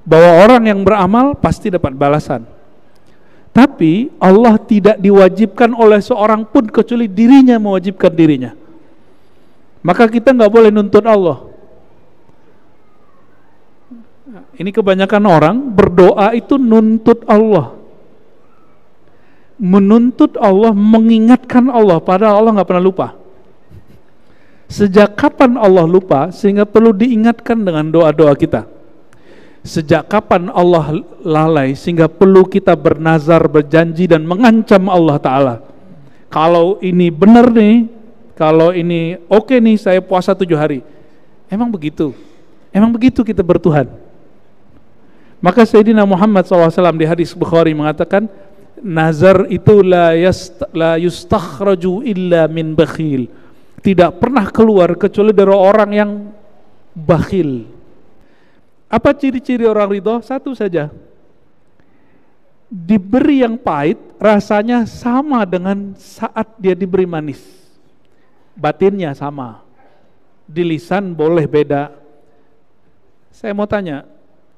bahwa orang yang beramal pasti dapat balasan. Tapi Allah tidak diwajibkan oleh seorang pun kecuali dirinya mewajibkan dirinya. Maka kita nggak boleh nuntut Allah. Ini kebanyakan orang berdoa itu nuntut Allah, menuntut Allah, mengingatkan Allah, padahal Allah nggak pernah lupa. Sejak kapan Allah lupa sehingga perlu diingatkan dengan doa-doa kita? Sejak kapan Allah lalai sehingga perlu kita bernazar, berjanji dan mengancam Allah Ta'ala? Kalau ini benar nih, kalau ini oke nih, saya puasa 7 hari. Emang begitu? Emang begitu kita bertuhan? Maka Sayyidina Muhammad SAW di hadis Bukhari mengatakan, nazar itu la yustakhraju illa min bakhil. Tidak pernah keluar kecuali dari orang yang bakhil. Apa ciri-ciri orang ridho? Satu saja, diberi yang pahit rasanya sama dengan saat dia diberi manis. Batinnya sama, di lisan boleh beda. Saya mau tanya,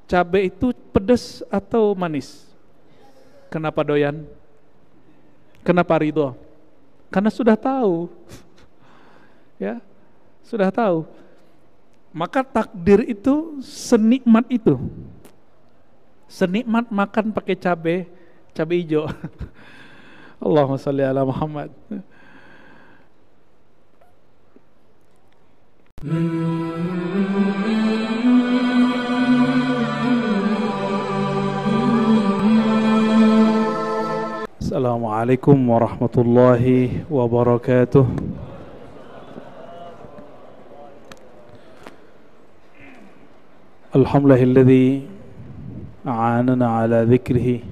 cabai itu pedas atau manis? Kenapa doyan? Kenapa ridho? Karena sudah tahu. Ya, sudah tahu. Maka takdir itu senikmat itu. Senikmat makan pakai cabai hijau. Allahumma shalli ala Muhammad. Assalamualaikum warahmatullahi wabarakatuh. Alhamdulillahilladzi a'anana ala dzikrihi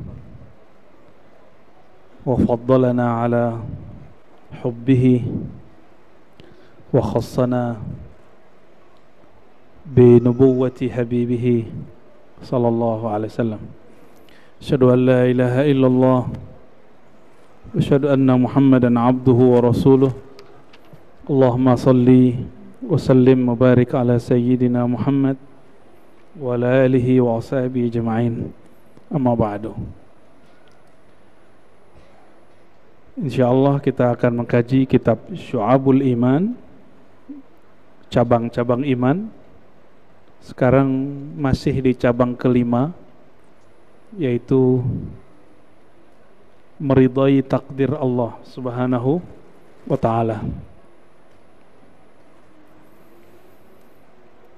wa faddalana ala hubbihi wa khassana bi nubuwwati habibihi sallallahu alaihi wasallam. Asyhadu an la ilaha illallah wa asyhadu anna Muhammadan abduhu wa rasuluh. Allahumma salli wa sallim wa barik ala sayyidina Muhammad wa ala alihi wa ashabihi jama'in. Amma ba'du. Insyaallah kita akan mengkaji kitab Syu'abul Iman, cabang-cabang iman. Sekarang masih di cabang kelima, yaitu meridai takdir Allah Subhanahu wa ta'ala.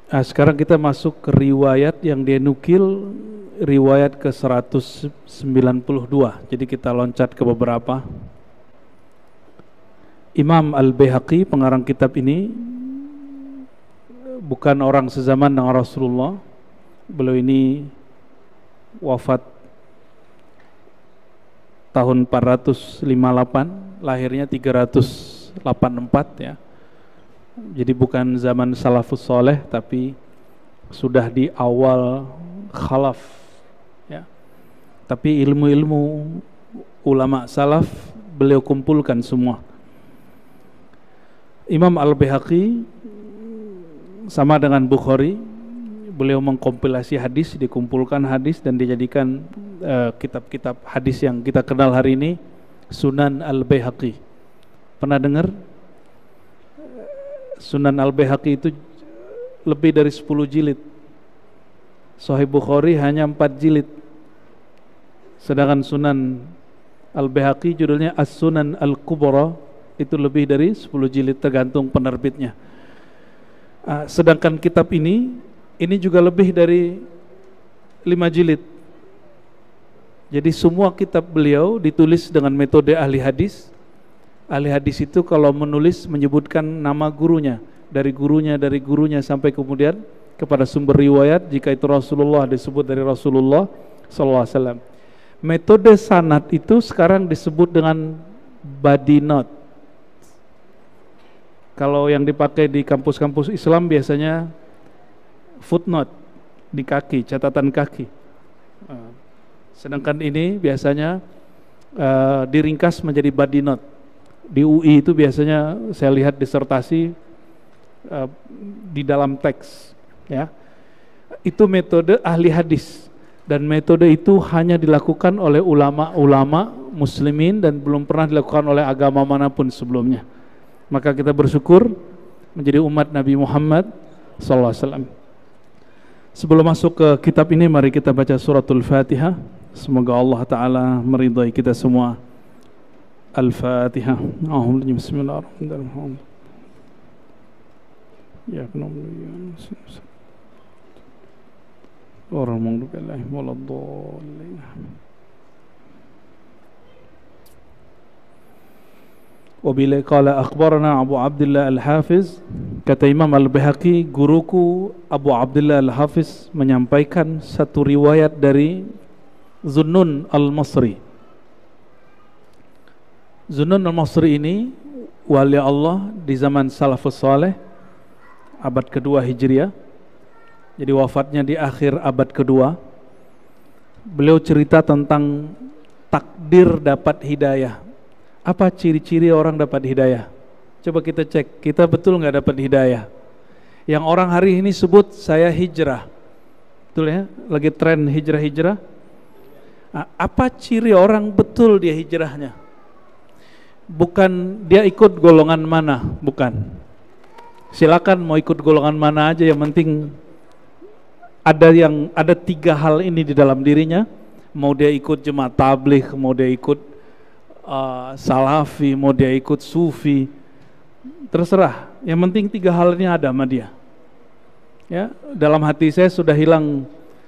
Nah, sekarang kita masuk ke riwayat yang dia nukil, riwayat ke 192. Jadi kita loncat ke beberapa. Imam Al-Baihaqi, pengarang kitab ini, bukan orang sezaman dengan Rasulullah. Beliau ini wafat tahun 458, lahirnya 384 ya. Jadi bukan zaman salafus soleh, tapi sudah di awal khalaf ya. Tapi ilmu-ilmu ulama salaf beliau kumpulkan semua. Imam Al-Baihaqi sama dengan Bukhari, beliau mengkompilasi hadis, dikumpulkan hadis dan dijadikan kitab-kitab hadis yang kita kenal hari ini, Sunan Al-Baihaqi. Pernah dengar? Sunan Al-Baihaqi itu lebih dari 10 jilid. Sahih Bukhari hanya 4 jilid. Sedangkan Sunan Al-Baihaqi judulnya As-Sunan Al-Kubra, itu lebih dari 10 jilid tergantung penerbitnya. Sedangkan kitab ini juga lebih dari 5 jilid. Jadi semua kitab beliau ditulis dengan metode ahli hadis. Ahli hadis itu kalau menulis menyebutkan nama gurunya, dari gurunya sampai kemudian kepada sumber riwayat. Jika itu Rasulullah, disebut dari Rasulullah SAW. Metode sanad itu sekarang disebut dengan body note. Kalau yang dipakai di kampus-kampus Islam biasanya footnote, di kaki, catatan kaki. Sedangkan ini biasanya diringkas menjadi body note. Di UI itu biasanya saya lihat disertasi di dalam teks ya. Itu metode ahli hadis. Dan metode itu hanya dilakukan oleh ulama-ulama muslimin dan belum pernah dilakukan oleh agama manapun sebelumnya. Maka kita bersyukur menjadi umat Nabi Muhammad SAW. Sebelum masuk ke kitab ini, mari kita baca suratul Fatihah. Semoga Allah Ta'ala meridai kita semua. Al-Fatihah. Bismillahirrahmanirrahim. Ya orang mengdukalah waladhdallin. Wabila qala akhbarana Abu Abdullah Al-Hafiz, kata Imam Al-Baihaqi, guruku Abu Abdullah Al-Hafiz menyampaikan satu riwayat dari Zunnun Al-Masri. Zunnun Al-Masri ini wali Allah di zaman Salafus Saleh abad kedua Hijriah. Jadi wafatnya di akhir abad kedua. Beliau cerita tentang takdir dapat hidayah. Apa ciri-ciri orang dapat hidayah? Coba kita cek, kita betul nggak dapat hidayah? Yang orang hari ini sebut saya hijrah, betul ya? Lagi tren hijrah-hijrah. Nah, apa ciri orang betul dia hijrahnya? Bukan dia ikut golongan mana, bukan. Silakan mau ikut golongan mana aja, yang penting ada tiga hal ini di dalam dirinya. Mau dia ikut jemaah tabligh, mau dia ikut salafi, mau dia ikut sufi, terserah. Yang penting tiga hal ini ada sama dia. Ya, dalam hati saya sudah hilang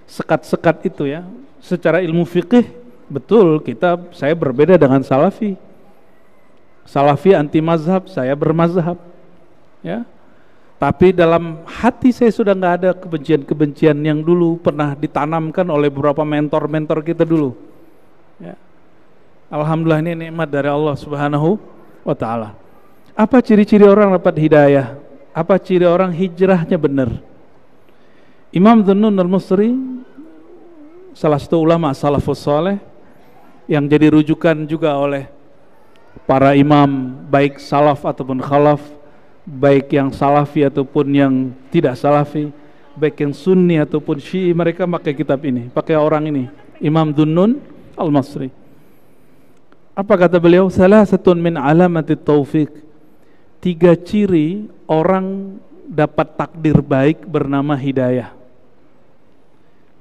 sekat-sekat itu ya. Secara ilmu fikih betul saya berbeda dengan salafi. Salafi anti mazhab, saya bermazhab. Ya. Tapi dalam hati saya sudah nggak ada kebencian-kebencian yang dulu pernah ditanamkan oleh beberapa mentor-mentor kita dulu. Ya. Alhamdulillah, ini nikmat dari Allah Subhanahu wa Ta'ala. Apa ciri-ciri orang dapat hidayah? Apa ciri orang hijrahnya benar? Imam Zunnun Al-Masri, salah satu ulama salafus saleh yang jadi rujukan juga oleh para imam baik salaf ataupun khalaf, baik yang salafi ataupun yang tidak salafi, baik yang sunni ataupun syi'i, mereka pakai kitab ini, pakai orang ini, Imam Zunnun Al-Masri. Apa kata beliau? Salasatun min alamatit taufiq. Tiga ciri orang dapat takdir baik bernama hidayah.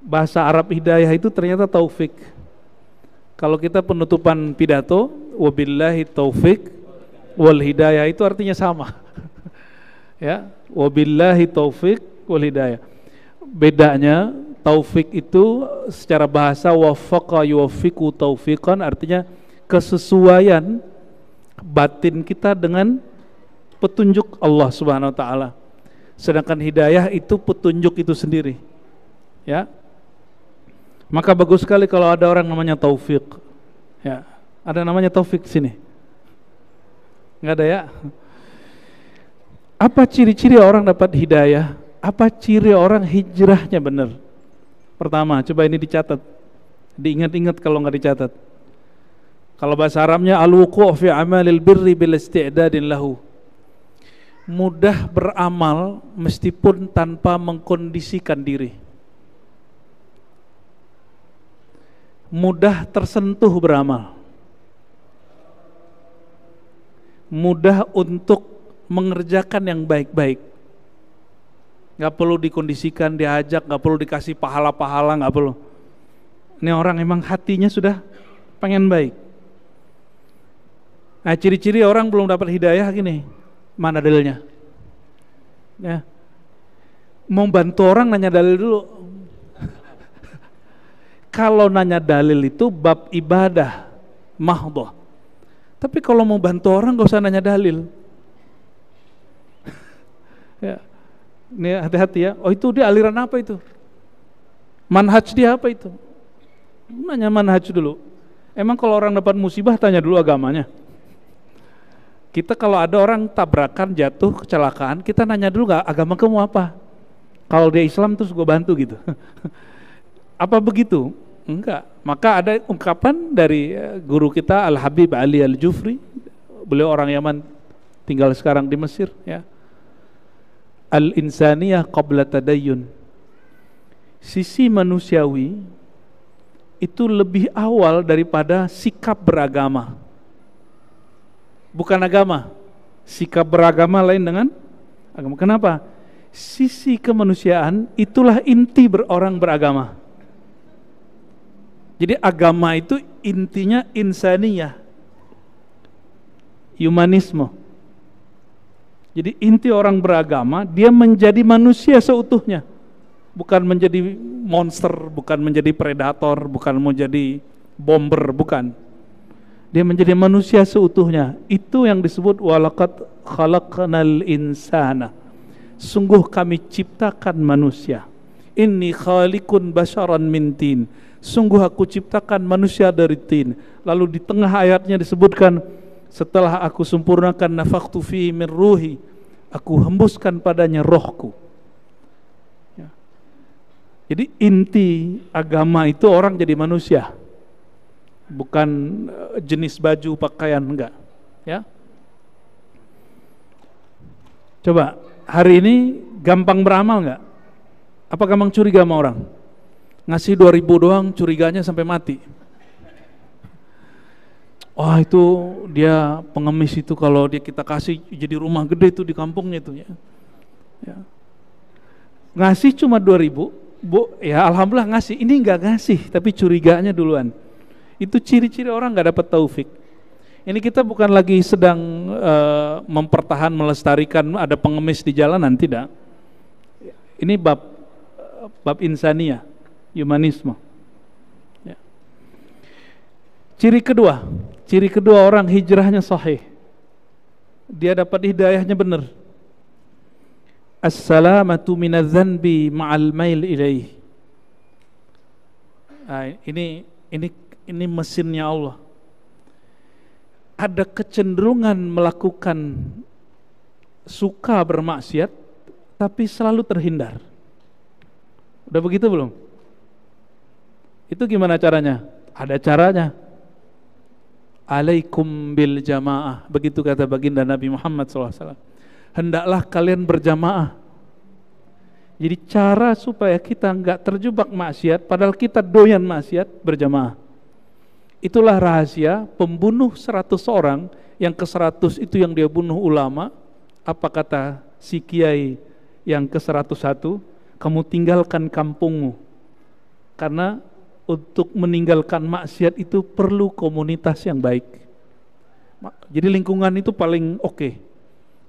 Bahasa Arab hidayah itu ternyata taufik. Kalau kita penutupan pidato, wabillahi taufik wal hidayah, itu artinya sama. Ya, wabillahi taufik wal hidayah. Bedanya taufik itu secara bahasa waffaqa yuwaffiqu taufiqan, artinya kesesuaian batin kita dengan petunjuk Allah Subhanahu wa Ta'ala. Sedangkan hidayah itu petunjuk itu sendiri. Ya. Maka bagus sekali kalau ada orang namanya Taufik. Ya, ada namanya Taufik di sini. Enggak ada ya? Apa ciri-ciri orang dapat hidayah? Apa ciri orang hijrahnya benar? Pertama, coba ini dicatat. Diingat-ingat kalau enggak dicatat. Kalau bahasa Arabnya al-wuqu' fi amalil birri bil isti'dadin lahu. Mudah beramal meskipun tanpa mengkondisikan diri. Mudah tersentuh beramal. Mudah untuk mengerjakan yang baik-baik. Gak perlu dikondisikan, diajak, gak perlu dikasih pahala-pahala, gak perlu. Ini orang emang hatinya sudah pengen baik. Nah, ciri-ciri orang belum dapat hidayah gini, mana dalilnya? Ya. Mau bantu orang nanya dalil dulu. Kalau nanya dalil itu bab ibadah mahdhah. Tapi kalau mau bantu orang gak usah nanya dalil. Ya. Ini hati-hati ya. Oh, itu dia aliran apa itu? Manhaj dia apa itu? Nanya manhaj dulu. Emang kalau orang dapat musibah tanya dulu agamanya. Kita kalau ada orang tabrakan, jatuh, kecelakaan, kita nanya dulu gak agama kamu apa? Kalau dia Islam terus gue bantu gitu. Apa begitu? Enggak. Maka ada ungkapan dari guru kita Al-Habib Ali Al-Jufri. Beliau orang Yaman, tinggal sekarang di Mesir ya. Al-insaniyah qabla tadayyun. Sisi manusiawi itu lebih awal daripada sikap beragama. Bukan agama. Sikap beragama lain dengan agama. Kenapa? Sisi kemanusiaan itulah inti orang beragama. Jadi agama itu intinya insaniyah, humanisme. Jadi inti orang beragama, dia menjadi manusia seutuhnya. Bukan menjadi monster, bukan menjadi predator, bukan menjadi bomber, bukan. Dia menjadi manusia seutuhnya. Itu yang disebut walaqad khalaqnal insana. Sungguh kami ciptakan manusia. Inni khaliqun basyaran min tin. Sungguh aku ciptakan manusia dari tin. Lalu di tengah ayatnya disebutkan, setelah aku sempurnakan nafakhtu fihi min ruhi, aku hembuskan padanya rohku. Ya. Jadi inti agama itu orang jadi manusia, bukan jenis baju pakaian, enggak. Ya. Coba hari ini gampang beramal enggak? Apa gampang curiga sama orang? Ngasih 2.000 doang curiganya sampai mati. Wah, itu dia pengemis itu, kalau dia kita kasih jadi rumah gede itu di kampungnya itu ya. Ya. Ngasih cuma 2.000, Bu, ya alhamdulillah ngasih. Ini enggak ngasih tapi curiganya duluan. Itu ciri-ciri orang enggak dapat taufik. Ini kita bukan lagi sedang mempertahan, melestarikan ada pengemis di jalanan, tidak. Ini bab insaniyah, humanisme. Ya. Ciri kedua orang hijrahnya sahih. Dia dapat hidayahnya benar. As-salamatu minadz-dzanbi ma'al mail ilaih. Ini mesinnya Allah. Ada kecenderungan melakukan suka bermaksiat tapi selalu terhindar. Udah begitu belum? Itu gimana caranya? Ada caranya. Alaikum bil jamaah. Begitu kata baginda Nabi Muhammad SAW. Hendaklah kalian berjamaah. Jadi cara supaya kita enggak terjebak maksiat, padahal kita doyan maksiat, berjamaah. Itulah rahasia pembunuh 100 orang, yang ke-100 itu yang dia bunuh ulama. Apa kata si kiai yang ke-101? Kamu tinggalkan kampungmu. Karena untuk meninggalkan maksiat itu perlu komunitas yang baik. Jadi lingkungan itu paling oke.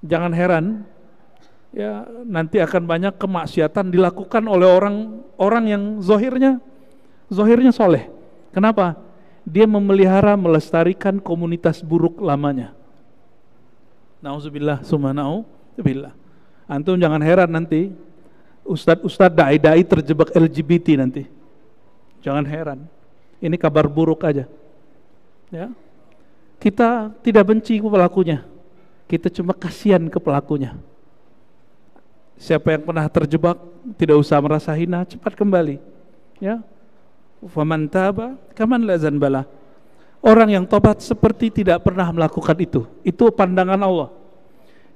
Jangan heran ya nanti akan banyak kemaksiatan dilakukan oleh orang yang zohirnya soleh. Kenapa? Dia memelihara, melestarikan komunitas buruk lamanya. Nauzubillah summa nauzubillah. Antum jangan heran nanti ustadz dai terjebak LGBT nanti. Jangan heran. Ini kabar buruk aja. Ya. Kita tidak benci ke pelakunya. Kita cuma kasihan ke pelakunya. Siapa yang pernah terjebak tidak usah merasa hina, cepat kembali. Ya. Faman taba kaman la zanbala. Orang yang tobat seperti tidak pernah melakukan itu. Itu pandangan Allah.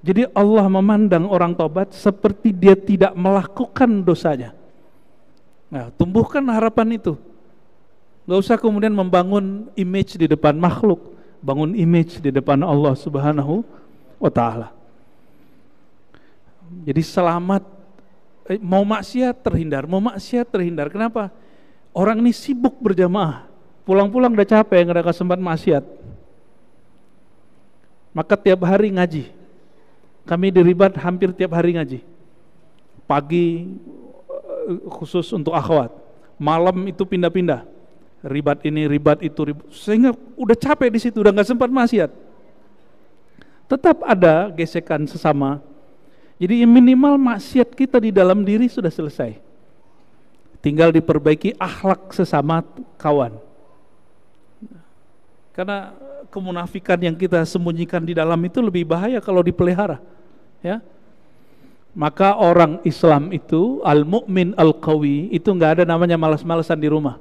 Jadi Allah memandang orang tobat seperti dia tidak melakukan dosanya. Nah, tumbuhkan harapan itu. Gak usah kemudian membangun image di depan makhluk, bangun image di depan Allah Subhanahu wa ta'ala. Jadi selamat, mau maksiat terhindar. Kenapa? Orang ini sibuk berjamaah, pulang-pulang udah capek, nggak ada kesempatan maksiat. Maka tiap hari ngaji. Kami di Ribat hampir tiap hari ngaji. Pagi khusus untuk akhwat, malam itu pindah-pindah. Ribat ini, ribat itu, sehingga udah capek di situ, udah nggak sempat maksiat. Tetap ada gesekan sesama. Jadi minimal maksiat kita di dalam diri sudah selesai. Tinggal diperbaiki akhlak sesama kawan. Karena kemunafikan yang kita sembunyikan di dalam itu lebih bahaya kalau dipelihara. Ya. Maka orang Islam itu al-mu'min al-qawi itu nggak ada namanya malas-malasan di rumah.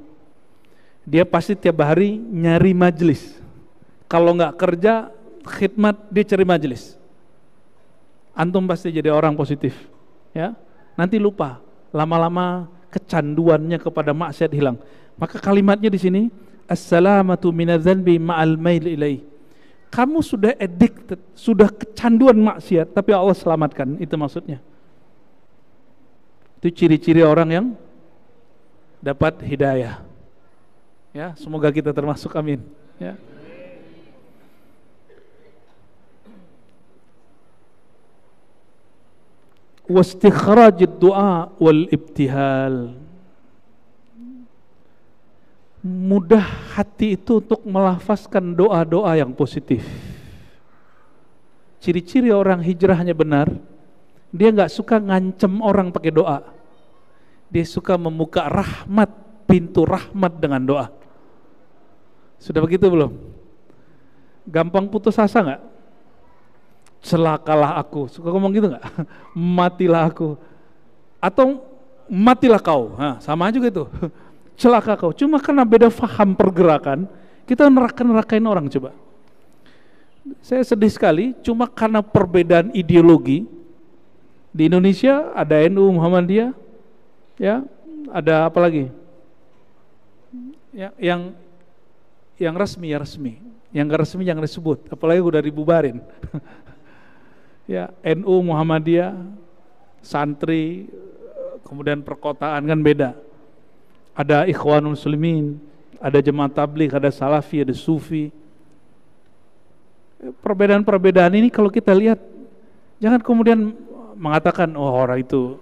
Dia pasti tiap hari nyari majelis. Kalau nggak kerja khidmat, dia cari majelis. Antum pasti jadi orang positif. Ya. Nanti lupa, lama-lama kecanduannya kepada maksiat hilang. Maka kalimatnya di sini, as-salamatu minadz-dzanbi ma'al mail ilaih. Kamu sudah addicted, sudah kecanduan maksiat, tapi Allah selamatkan. Itu maksudnya. Itu ciri-ciri orang yang dapat hidayah. Ya, semoga kita termasuk, amin. Ya. Wastikhrajid du'a wal ibtihal. Mudah hati itu untuk melafazkan doa-doa yang positif. Ciri-ciri orang hijrahnya benar, dia nggak suka ngancem orang pakai doa. Dia suka membuka rahmat, pintu rahmat dengan doa. Sudah begitu belum? Gampang putus asa nggak? Celakalah aku, suka ngomong gitu nggak? Matilah aku, atau matilah kau, nah, sama juga itu. Celaka kau. Cuma karena beda faham pergerakan, kita neraka-nerakain orang. Coba, saya sedih sekali, cuma karena perbedaan ideologi. Di Indonesia ada NU Muhammadiyah, ya, ada apa lagi? Ya, yang resmi ya resmi, yang nggak resmi jangan disebut, apalagi udah dibubarin. Ya, NU Muhammadiyah, santri, kemudian perkotaan kan beda. Ada Ikhwanul Muslimin, ada Jemaat Tabligh, ada Salafi, ada Sufi. Perbedaan-perbedaan ini kalau kita lihat, jangan kemudian mengatakan oh orang itu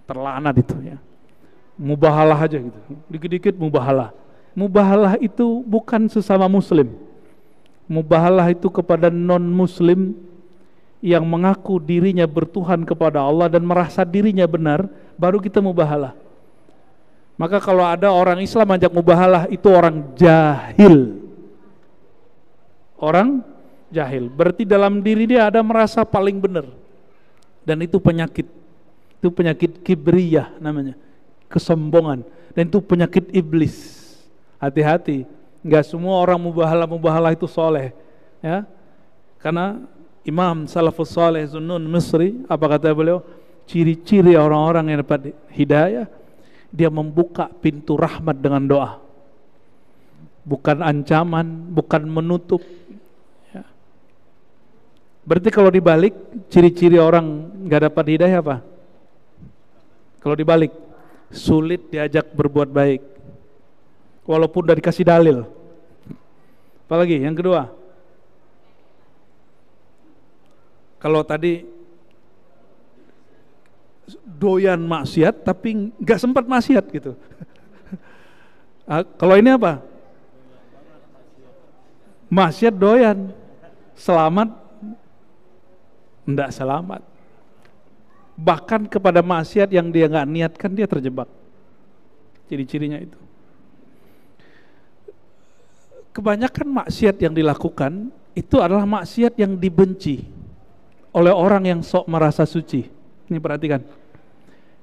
terlaknat itu ya. Mubahalah aja gitu. Dikit-dikit mubahalah. Mubahalah itu bukan sesama muslim. Mubahalah itu kepada non-muslim yang mengaku dirinya bertuhan kepada Allah dan merasa dirinya benar, baru kita mubahalah. Maka kalau ada orang Islam ajak mubahalah, itu orang jahil. Orang jahil, berarti dalam diri dia ada merasa paling benar. Dan itu penyakit. Itu penyakit kibriyah namanya, kesombongan. Dan itu penyakit iblis. Hati-hati, enggak semua orang mubahalah itu soleh, ya. Karena Imam Salafus Saleh Zunnun Misri, apa kata beliau? Ciri-ciri orang-orang yang dapat hidayah, dia membuka pintu rahmat dengan doa, bukan ancaman, bukan menutup, ya. Berarti kalau dibalik, ciri-ciri orang nggak dapat hidayah apa? Kalau dibalik, sulit diajak berbuat baik, walaupun udah dikasih dalil. Apalagi yang kedua, kalau tadi doyan maksiat tapi nggak sempat maksiat gitu. Kalau ini apa? Maksiat doyan, selamat enggak selamat. Bahkan kepada maksiat yang dia nggak niatkan dia terjebak. Ciri-cirinya itu. Kebanyakan maksiat yang dilakukan itu adalah maksiat yang dibenci oleh orang yang sok merasa suci. Ini perhatikan,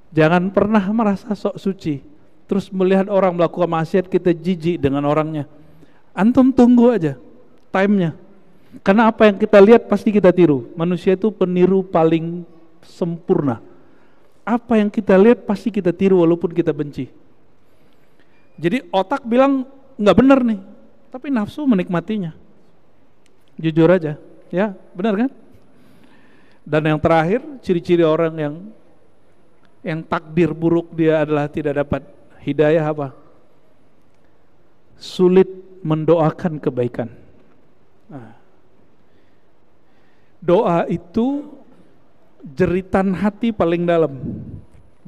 jangan pernah merasa sok suci terus melihat orang melakukan maksiat kita jijik dengan orangnya. Antum tunggu aja time-nya, karena apa yang kita lihat pasti kita tiru. Manusia itu peniru paling sempurna. Apa yang kita lihat pasti kita tiru walaupun kita benci. Jadi otak bilang nggak benar nih, tapi nafsu menikmatinya. Jujur aja, ya benar kan? Dan yang terakhir, ciri-ciri orang yang takdir buruk dia adalah tidak dapat hidayah apa? Sulit mendoakan kebaikan. Nah, doa itu jeritan hati paling dalam.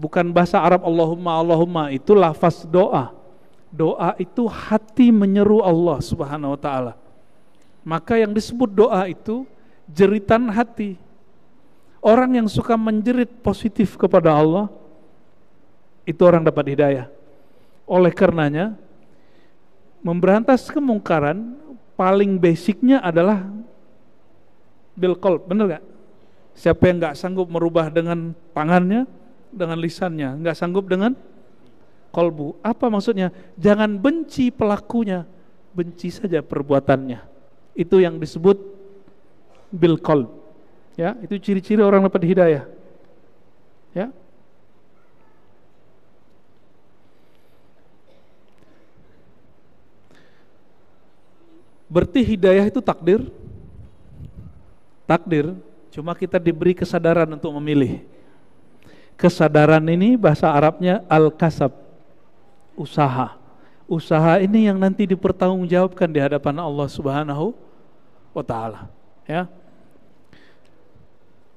Bukan bahasa Arab Allahumma Allahumma, itu lafaz doa. Doa itu hati menyeru Allah Subhanahu wa taala. Maka yang disebut doa itu jeritan hati. Orang yang suka menjerit positif kepada Allah, itu orang dapat hidayah. Oleh karenanya, memberantas kemungkaran paling basicnya adalah bil qalb, benar gak? Siapa yang gak sanggup merubah dengan tangannya, dengan lisannya, gak sanggup dengan qalbu. Apa maksudnya? Jangan benci pelakunya, benci saja perbuatannya. Itu yang disebut bil qalb. Ya, itu ciri-ciri orang dapat hidayah. Ya. Berarti hidayah itu takdir. Takdir, cuma kita diberi kesadaran untuk memilih. Kesadaran ini bahasa Arabnya al-kasab, usaha. Usaha ini yang nanti dipertanggungjawabkan di hadapan Allah Subhanahu wa taala, ya.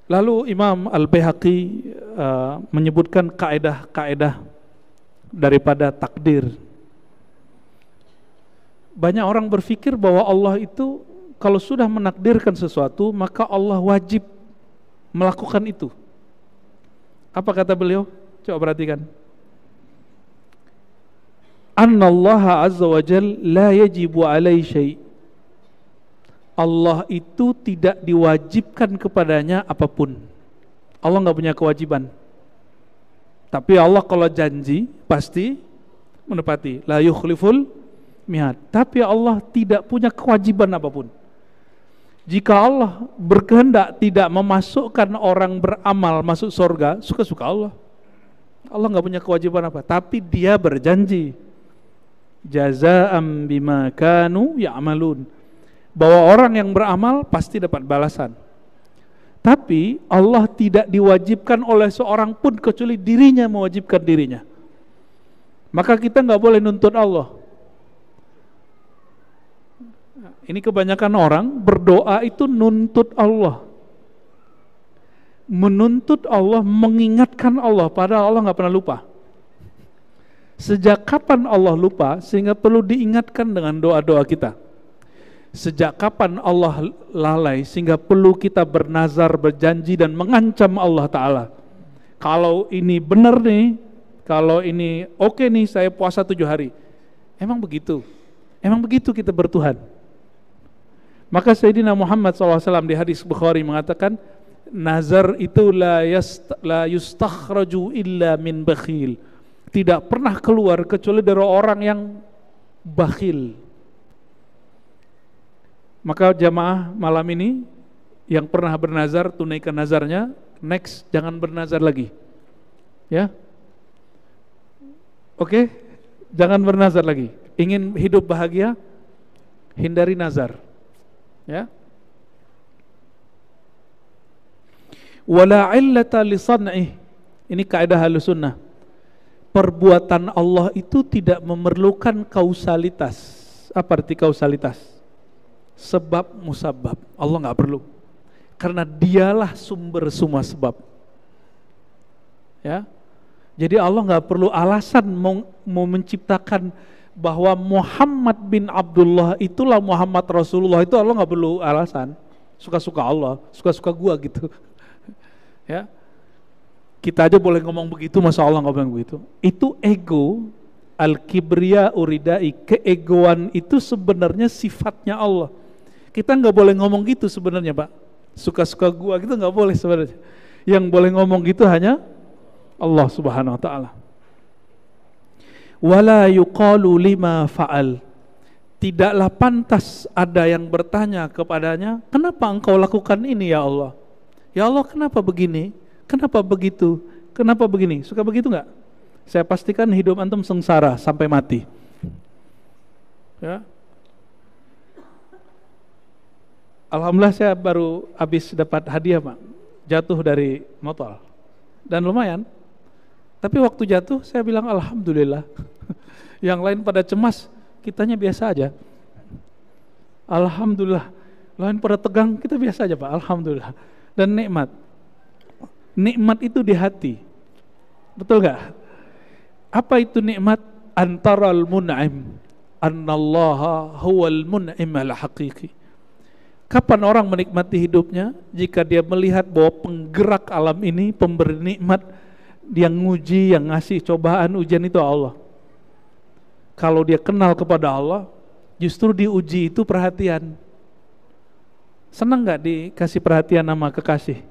Lalu Imam Al-Baihaqi menyebutkan kaedah-kaedah daripada takdir. Banyak orang berpikir bahwa Allah itu kalau sudah menakdirkan sesuatu, maka Allah wajib melakukan itu. Apa kata beliau? Coba perhatikan. Annallaha azza wa jal la yajibu alai syai'. Allah itu tidak diwajibkan kepadanya apapun. Allah nggak punya kewajiban. Tapi Allah kalau janji pasti menepati. La yukhliful mi'ad. Tapi Allah tidak punya kewajiban apapun. Jika Allah berkehendak tidak memasukkan orang beramal masuk surga, suka-suka Allah. Allah nggak punya kewajiban apa. Tapi Dia berjanji. Jazaa'an bima kanu ya'malun, bahwa orang yang beramal pasti dapat balasan. Tapi Allah tidak diwajibkan oleh seorang pun kecuali dirinya mewajibkan dirinya. Maka kita nggak boleh nuntut Allah. Ini kebanyakan orang berdoa itu nuntut Allah, menuntut Allah, mengingatkan Allah, padahal Allah nggak pernah lupa. Sejak kapan Allah lupa sehingga perlu diingatkan dengan doa-doa kita? Sejak kapan Allah lalai sehingga perlu kita bernazar, berjanji dan mengancam Allah Ta'ala? Kalau ini benar nih, kalau ini oke nih, saya puasa 7 hari. Emang begitu? Emang begitu kita bertuhan? Maka Sayyidina Muhammad SAW di hadis Bukhari mengatakan, nazar itu la yustakhraju illa min bakhil. Tidak pernah keluar kecuali dari orang yang bakhil. Maka jamaah malam ini yang pernah bernazar, tunaikan nazarnya. Next, jangan bernazar lagi, ya. Oke, jangan bernazar lagi. Ingin hidup bahagia, hindari nazar, ya. Wala illata li san'ih. Ini kaidah Ahlussunnah. Perbuatan Allah itu tidak memerlukan kausalitas. Apa arti kausalitas? Sebab musabab. Allah nggak perlu, karena Dialah sumber semua sebab. Ya, jadi Allah nggak perlu alasan mau menciptakan bahwa Muhammad bin Abdullah itulah Muhammad Rasulullah, itu Allah nggak perlu alasan. Suka-suka Allah, suka-suka gua gitu. Ya. Kita aja boleh ngomong begitu, masa Allah nggak boleh begitu? Itu ego, al-kibriya uridai, keegoan itu sebenarnya sifatnya Allah. Kita nggak boleh ngomong gitu sebenarnya, Pak. Suka-suka gua gitu nggak boleh sebenarnya. Yang boleh ngomong gitu hanya Allah Subhanahu Wa Taala. Wala yuqalu lima fa'al. Tidaklah pantas ada yang bertanya kepadanya, kenapa engkau lakukan ini ya Allah? Ya Allah, kenapa begini? Kenapa begitu? Kenapa begini? Suka begitu nggak? Saya pastikan hidup antum sengsara sampai mati. Ya. Alhamdulillah saya baru habis dapat hadiah, Pak. Jatuh dari motor. Dan lumayan. Tapi waktu jatuh saya bilang alhamdulillah. Yang lain pada cemas, kitanya biasa aja. Alhamdulillah. Lain pada tegang, kita biasa aja, Pak. Alhamdulillah. Dan nikmat. Nikmat itu di hati. Betul gak? Apa itu nikmat? Antaral mun'im annallaha huwal mun'im al-haqiqi. Kapan orang menikmati hidupnya? Jika dia melihat bahwa penggerak alam ini, pemberi nikmat, yang nguji, yang ngasih cobaan, ujian itu Allah. Kalau dia kenal kepada Allah, justru diuji itu perhatian. Senang gak dikasih perhatian sama kekasih?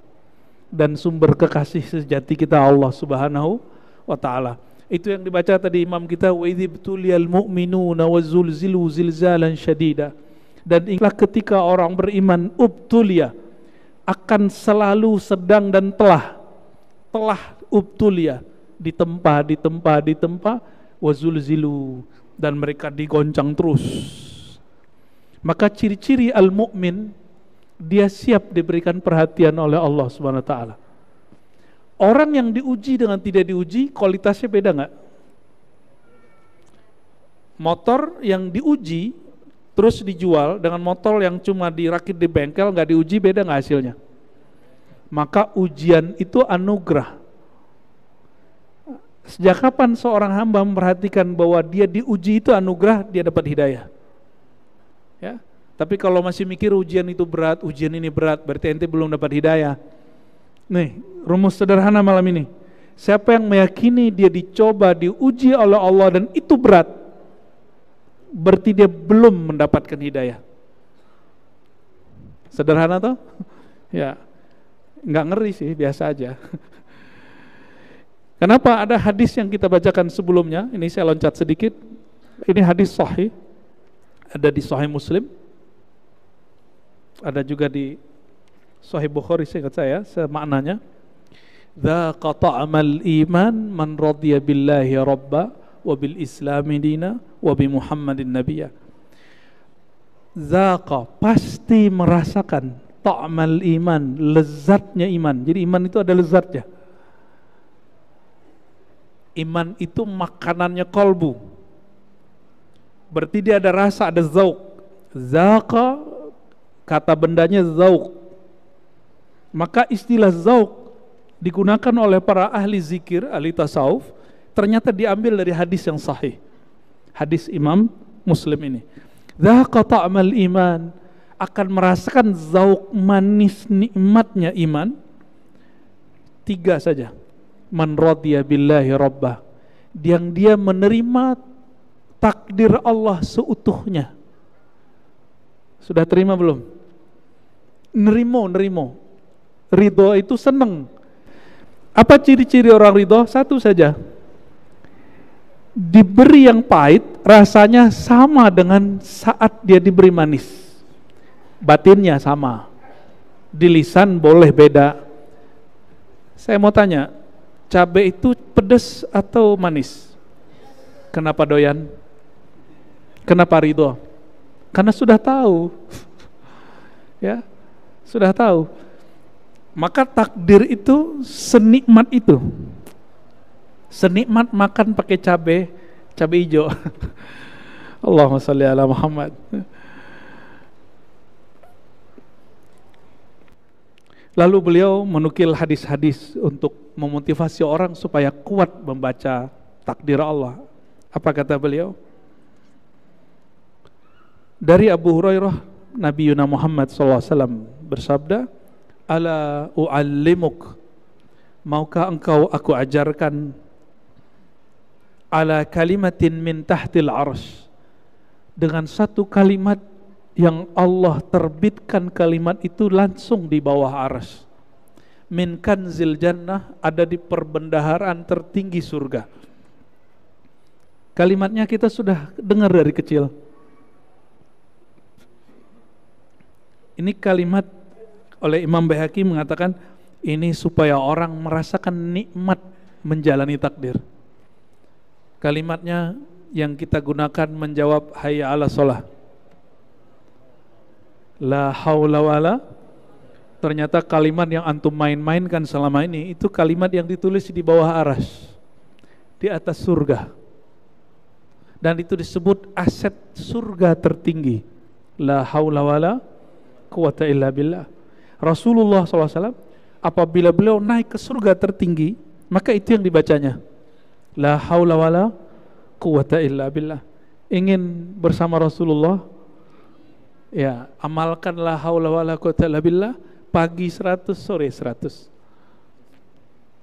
Dan sumber kekasih sejati kita Allah Subhanahu wa Ta'ala. Itu yang dibaca tadi imam kita, wa idzibtuliyal mu'minuna wazulzilu zilzalan syadida. Dan ingatlah ketika orang beriman ubtulia, akan selalu sedang dan telah ubtulia, ditempa wazulzilu, dan mereka digoncang terus. Maka ciri-ciri al-mu'min, dia siap diberikan perhatian oleh Allah Subhanahu wa taala. Orang yang diuji dengan tidak diuji, kualitasnya beda nggak? Motor yang diuji terus dijual dengan motor yang cuma dirakit di bengkel nggak diuji, beda nggak hasilnya? Maka ujian itu anugerah. Sejak kapan seorang hamba memperhatikan bahwa dia diuji itu anugerah, dia dapat hidayah? Ya, tapi kalau masih mikir ujian itu berat, ujian ini berat, berarti ente belum dapat hidayah. Nih, rumus sederhana malam ini. Siapa yang meyakini dia dicoba, diuji oleh Allah dan itu berat, berarti dia belum mendapatkan hidayah. Sederhana toh? Ya, nggak ngeri sih, biasa aja. Kenapa? Ada hadis yang kita bacakan sebelumnya, ini saya loncat sedikit. Ini hadis sahih, ada di Sahih Muslim, ada juga di Sahih Bukhari, seingat saya semaknanya. Dzaqa ta'mal iman man radiya billahi rabba wa bil islami dina wa bi Muhammadin nabiyya. Dzaqa, pasti merasakan, ta'mal iman, lezatnya iman. Jadi iman itu ada lezatnya. Iman itu makanannya kolbu, berarti dia ada rasa, ada zauq. Zaqa, kata bendanya zauq. Maka istilah zauq digunakan oleh para ahli zikir, ahli tasawuf, ternyata diambil dari hadis yang sahih, hadis Imam Muslim ini. Zaqa ta'mal iman, akan merasakan zauq manis nikmatnya iman. 3 saja. Man radiya billahi rabbah, yang dia menerima takdir Allah seutuhnya. Sudah terima belum? Nerimo. Ridho itu seneng. Apa ciri-ciri orang ridho? 1 saja. Diberi yang pahit, rasanya sama dengan saat dia diberi manis. Batinnya sama. Di lisan boleh beda. Saya mau tanya, cabai itu pedas atau manis? Kenapa doyan? Kenapa ridho? Karena sudah tahu. Ya, sudah tahu. Maka takdir itu senikmat itu. Senikmat makan pakai cabai hijau. Allahumma shalli ala Muhammad. Lalu beliau menukil hadis-hadis untuk memotivasi orang supaya kuat membaca takdir Allah. Apa kata beliau? Dari Abu Hurairah, Nabi Muhammad SAW bersabda, Ala u'allimuk, maukah engkau aku ajarkan, ala kalimatin min tahtil arsh, dengan satu kalimat yang Allah terbitkan kalimat itu langsung di bawah arsy. Min kanzil jannah, ada di perbendaharaan tertinggi surga. Kalimatnya kita sudah dengar dari kecil. Ini kalimat oleh Imam Baihaqi mengatakan, ini supaya orang merasakan nikmat menjalani takdir. Kalimatnya yang kita gunakan menjawab hayya ala sholah. La haula wala, ternyata kalimat yang antum main-mainkan selama ini itu kalimat yang ditulis di bawah arsy, di atas surga, dan itu disebut aset surga tertinggi. La haula wala quwata illa billah. Rasulullah SAW apabila beliau naik ke surga tertinggi, maka itu yang dibacanya, la haula wala quwata illa billah. Ingin bersama Rasulullah? Ya, amalkanlah haula wala quwata illa billah, pagi 100, sore 100.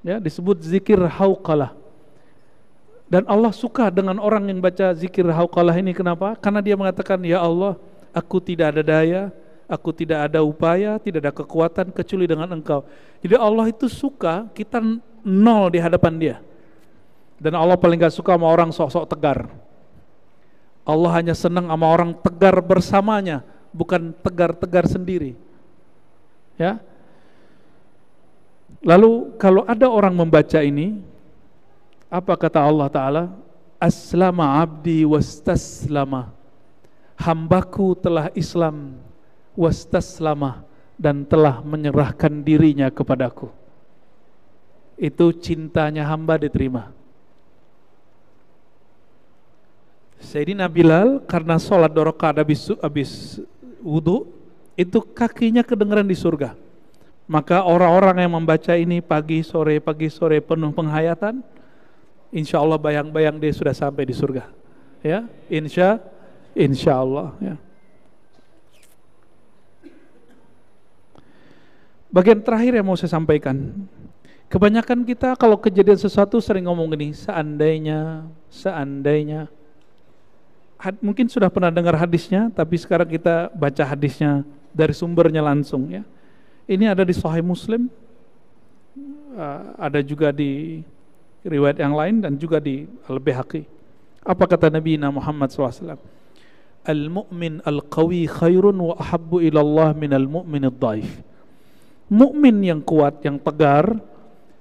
Ya, disebut zikir hauqalah. Dan Allah suka dengan orang yang baca zikir hauqalah ini. Kenapa? Karena dia mengatakan, ya Allah, aku tidak ada daya, aku tidak ada upaya, tidak ada kekuatan kecuali dengan Engkau. Jadi Allah itu suka kita nol di hadapan dia. Dan Allah paling gak suka sama orang sok-sok tegar. Allah hanya senang sama orang tegar bersamanya, bukan tegar-tegar sendiri. Ya. Lalu kalau ada orang membaca ini, apa kata Allah Ta'ala? Aslama abdi wastaslama, hambaku telah Islam wastaslama, dan telah menyerahkan dirinya kepadaku. Itu cintanya hamba diterima. Sayyidina Bilal karena sholat 2 rakaat habis wudu, itu kakinya kedengeran di surga. Maka orang-orang yang membaca ini pagi sore penuh penghayatan, insya Allah bayang-bayang dia sudah sampai di surga. Ya, insya Allah. Ya. Bagian terakhir yang mau saya sampaikan, kebanyakan kita kalau kejadian sesuatu sering ngomong gini, seandainya. Mungkin sudah pernah dengar hadisnya, tapi sekarang kita baca hadisnya dari sumbernya langsung ya. Ini ada di Sahih Muslim, ada juga di riwayat yang lain dan juga di Al-Baihaqi. Apa kata Nabi Muhammad SAW? Al-mu'min al-qawi khairun wa ahabbu ilallah minal mu'min ad-dhaif. Mukmin yang kuat, yang tegar,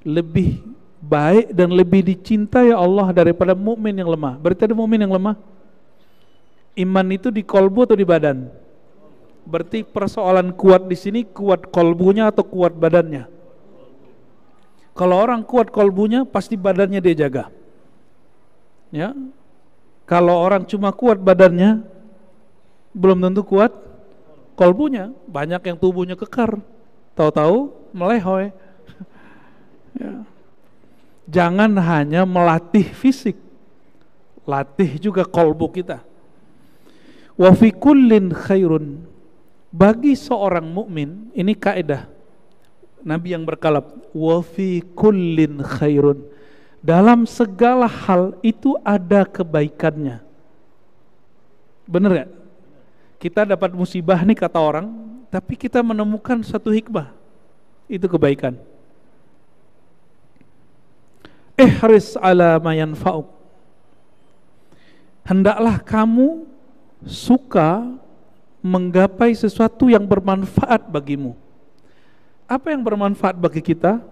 lebih baik dan lebih dicintai Allah daripada mukmin yang lemah. Berarti ada mukmin yang lemah. Iman itu di kolbu atau di badan? Berarti persoalan kuat di sini kuat kolbunya atau kuat badannya? Kalau orang kuat kolbunya, pasti badannya dia jaga. Ya. Kalau orang cuma kuat badannya, belum tentu kuat kolbunya. Banyak yang tubuhnya kekar, tahu-tahu melehoi. Ya. Jangan hanya melatih fisik, latih juga kolbu kita. Wa fi kullin khairun. Bagi seorang mukmin, ini kaidah Nabi yang berkalab, wa fi kullin khairun. Dalam segala hal itu ada kebaikannya. Benar gak? Kita dapat musibah nih kata orang, tapi kita menemukan satu hikmah. Itu kebaikan. Ihris ala ma yanfa'uk. Hendaklah kamu suka menggapai sesuatu yang bermanfaat bagimu. Apa yang bermanfaat bagi kita?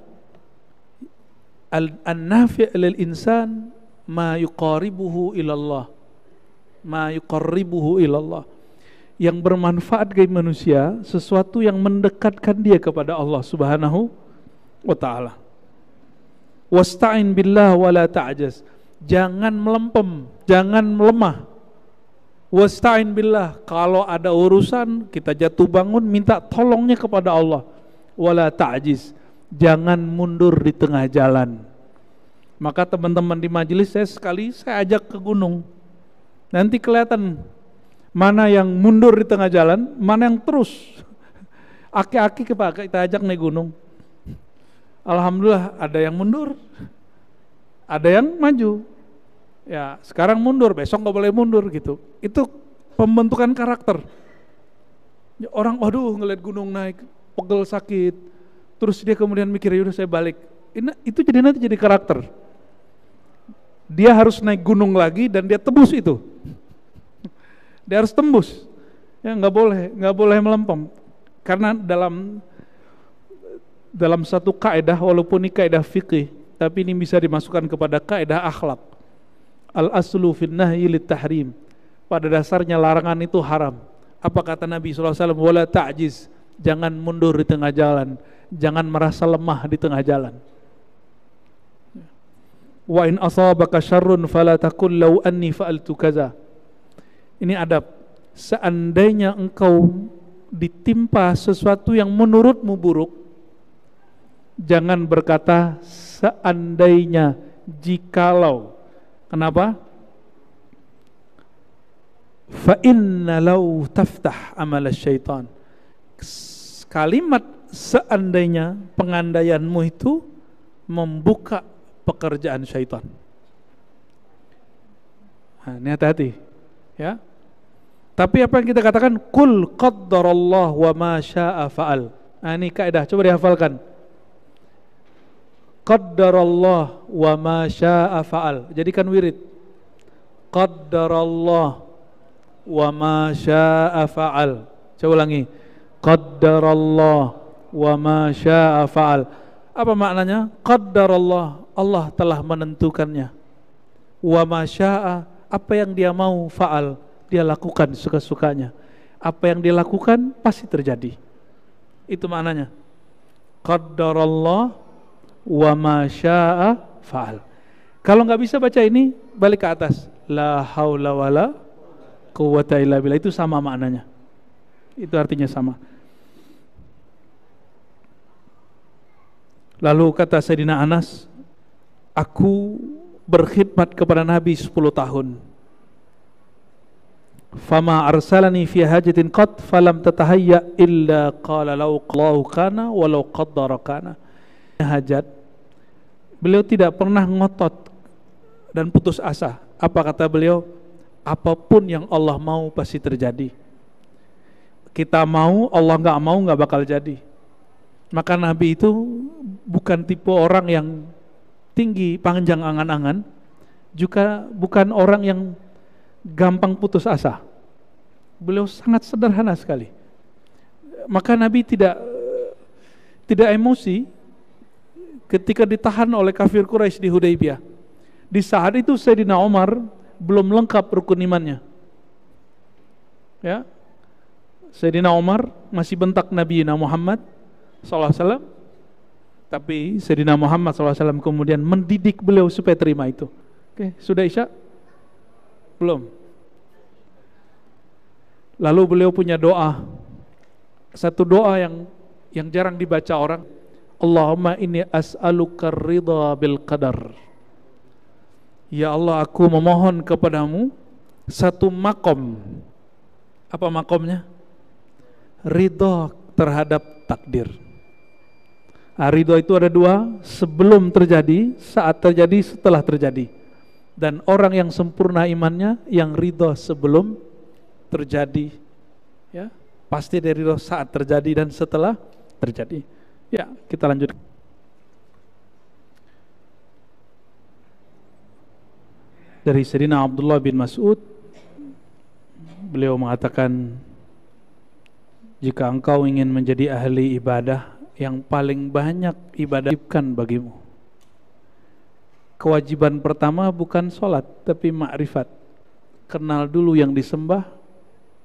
An-nafi' lil insan ma yuqaribuhu ilallah. Ma yuqarribuhu ilallah. Yang bermanfaat bagi manusia, sesuatu yang mendekatkan dia kepada Allah Subhanahu wa taala. Wasta'in billah wa la ta'jaz. Jangan melempem, jangan melemah. Wasta'in billah, kalau ada urusan kita jatuh bangun minta tolongnya kepada Allah. Wala ta'jiz, jangan mundur di tengah jalan. Maka teman-teman di majelis saya ajak ke gunung. Nanti kelihatan mana yang mundur di tengah jalan, mana yang terus. Aki-aki kita ajak naik gunung. Alhamdulillah ada yang mundur, ada yang maju. Ya, sekarang mundur, besok nggak boleh mundur gitu. Itu pembentukan karakter. Orang, waduh, ngeliat gunung naik, pegel sakit, terus dia kemudian mikir, yaudah saya balik. Itu nanti jadi karakter. Dia harus naik gunung lagi dan dia tembus itu. Dia harus tembus. Ya, nggak boleh melempem. Karena dalam satu kaidah, walaupun ini kaidah fikih, tapi ini bisa dimasukkan kepada kaidah akhlak. Al-aslu fin nahyi lit tahrim. Pada dasarnya larangan itu haram. Apa kata Nabi SAW? Wala ta'jiz, jangan mundur di tengah jalan, jangan merasa lemah di tengah jalan. Wa in asabaka syarrun fala taqul law anni fa'altu kaza. Ini adab. Seandainya engkau ditimpa sesuatu yang menurutmu buruk, jangan berkata seandainya, jikalau. Kenapa? Fa inna law taftah amal syaitan. Kalimat seandainya, pengandaianmu itu membuka pekerjaan syaitan. Nah, ini hati-hati ya. Tapi apa yang kita katakan? Qul qaddarallah wa ma syaa fa'al. Nah, ini kaidah, coba dihafalkan. Qaddarallah wa ma syaa fa'al. Jadikan wirid. Qaddarallah wa ma syaa fa'al. Coba ulangi. Qaddarallah wa ma syaa fa'al. Apa maknanya? Qaddarallah, Allah telah menentukannya. Wa ma syaa, apa yang dia mau, fa'al, dia lakukan suka-sukanya. Apa yang dia lakukan pasti terjadi. Itu maknanya. Qaddarallah wa ma syaa fa'al. Kalau nggak bisa baca ini, balik ke atas. La haula wala quwwata illa billah. Itu sama maknanya. Itu artinya sama. Lalu kata Sayyidina Anas, aku berkhidmat kepada Nabi 10 tahun. Fama arsalani fi hajatin qad falam tatahayya illa qala law qallahu kana walau qaddara kana. Hajat, beliau tidak pernah ngotot dan putus asa. Apa kata beliau? Apapun yang Allah mau pasti terjadi. Kita mau, Allah nggak mau, nggak bakal jadi. Maka Nabi itu bukan tipe orang yang tinggi, panjang angan-angan, juga bukan orang yang gampang putus asa. Beliau sangat sederhana sekali. Maka Nabi tidak emosi ketika ditahan oleh kafir Quraisy di Hudaybiyah. Di saat itu Sayyidina Umar belum lengkap rukun imannya. Ya, Sayyidina Umar masih bentak Nabi Muhammad SAW, tapi Sayyidina Muhammad SAW kemudian mendidik beliau supaya terima itu. Oke, sudah Isya? Belum. Lalu beliau punya doa, satu doa yang jarang dibaca orang. Allahumma inni as'aluka ridha bil qadar. Ya Allah, aku memohon kepadamu satu makom. Apa makomnya? Ridha terhadap takdir. Ridha itu ada dua, sebelum terjadi, saat terjadi, setelah terjadi. Dan orang yang sempurna imannya yang ridha sebelum terjadi, ya, pasti dari ridha saat terjadi dan setelah terjadi. Ya, kita lanjut. Dari Sayyidina Abdullah bin Mas'ud, beliau mengatakan, jika engkau ingin menjadi ahli ibadah, yang paling banyak ibadah wajibkan bagimu. Kewajiban pertama bukan sholat, tapi ma'rifat. Kenal dulu yang disembah,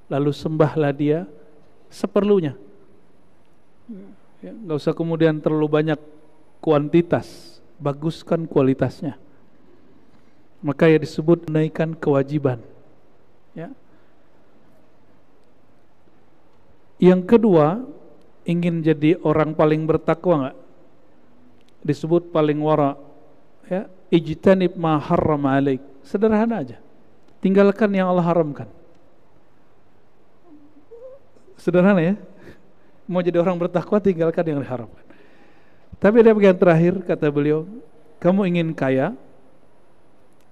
lalu sembahlah dia seperlunya. Ya, nggak usah kemudian terlalu banyak kuantitas, baguskan kualitasnya. Maka ya disebut menaikkan kewajiban. Ya. Yang kedua, ingin jadi orang paling bertakwa enggak? Disebut paling wara. Ya, ijtanib ma harrama alaik. Sederhana aja. Tinggalkan yang Allah haramkan. Sederhana ya. Mau jadi orang bertakwa, tinggalkan yang diharamkan. Tapi ada bagian terakhir, kata beliau, kamu ingin kaya,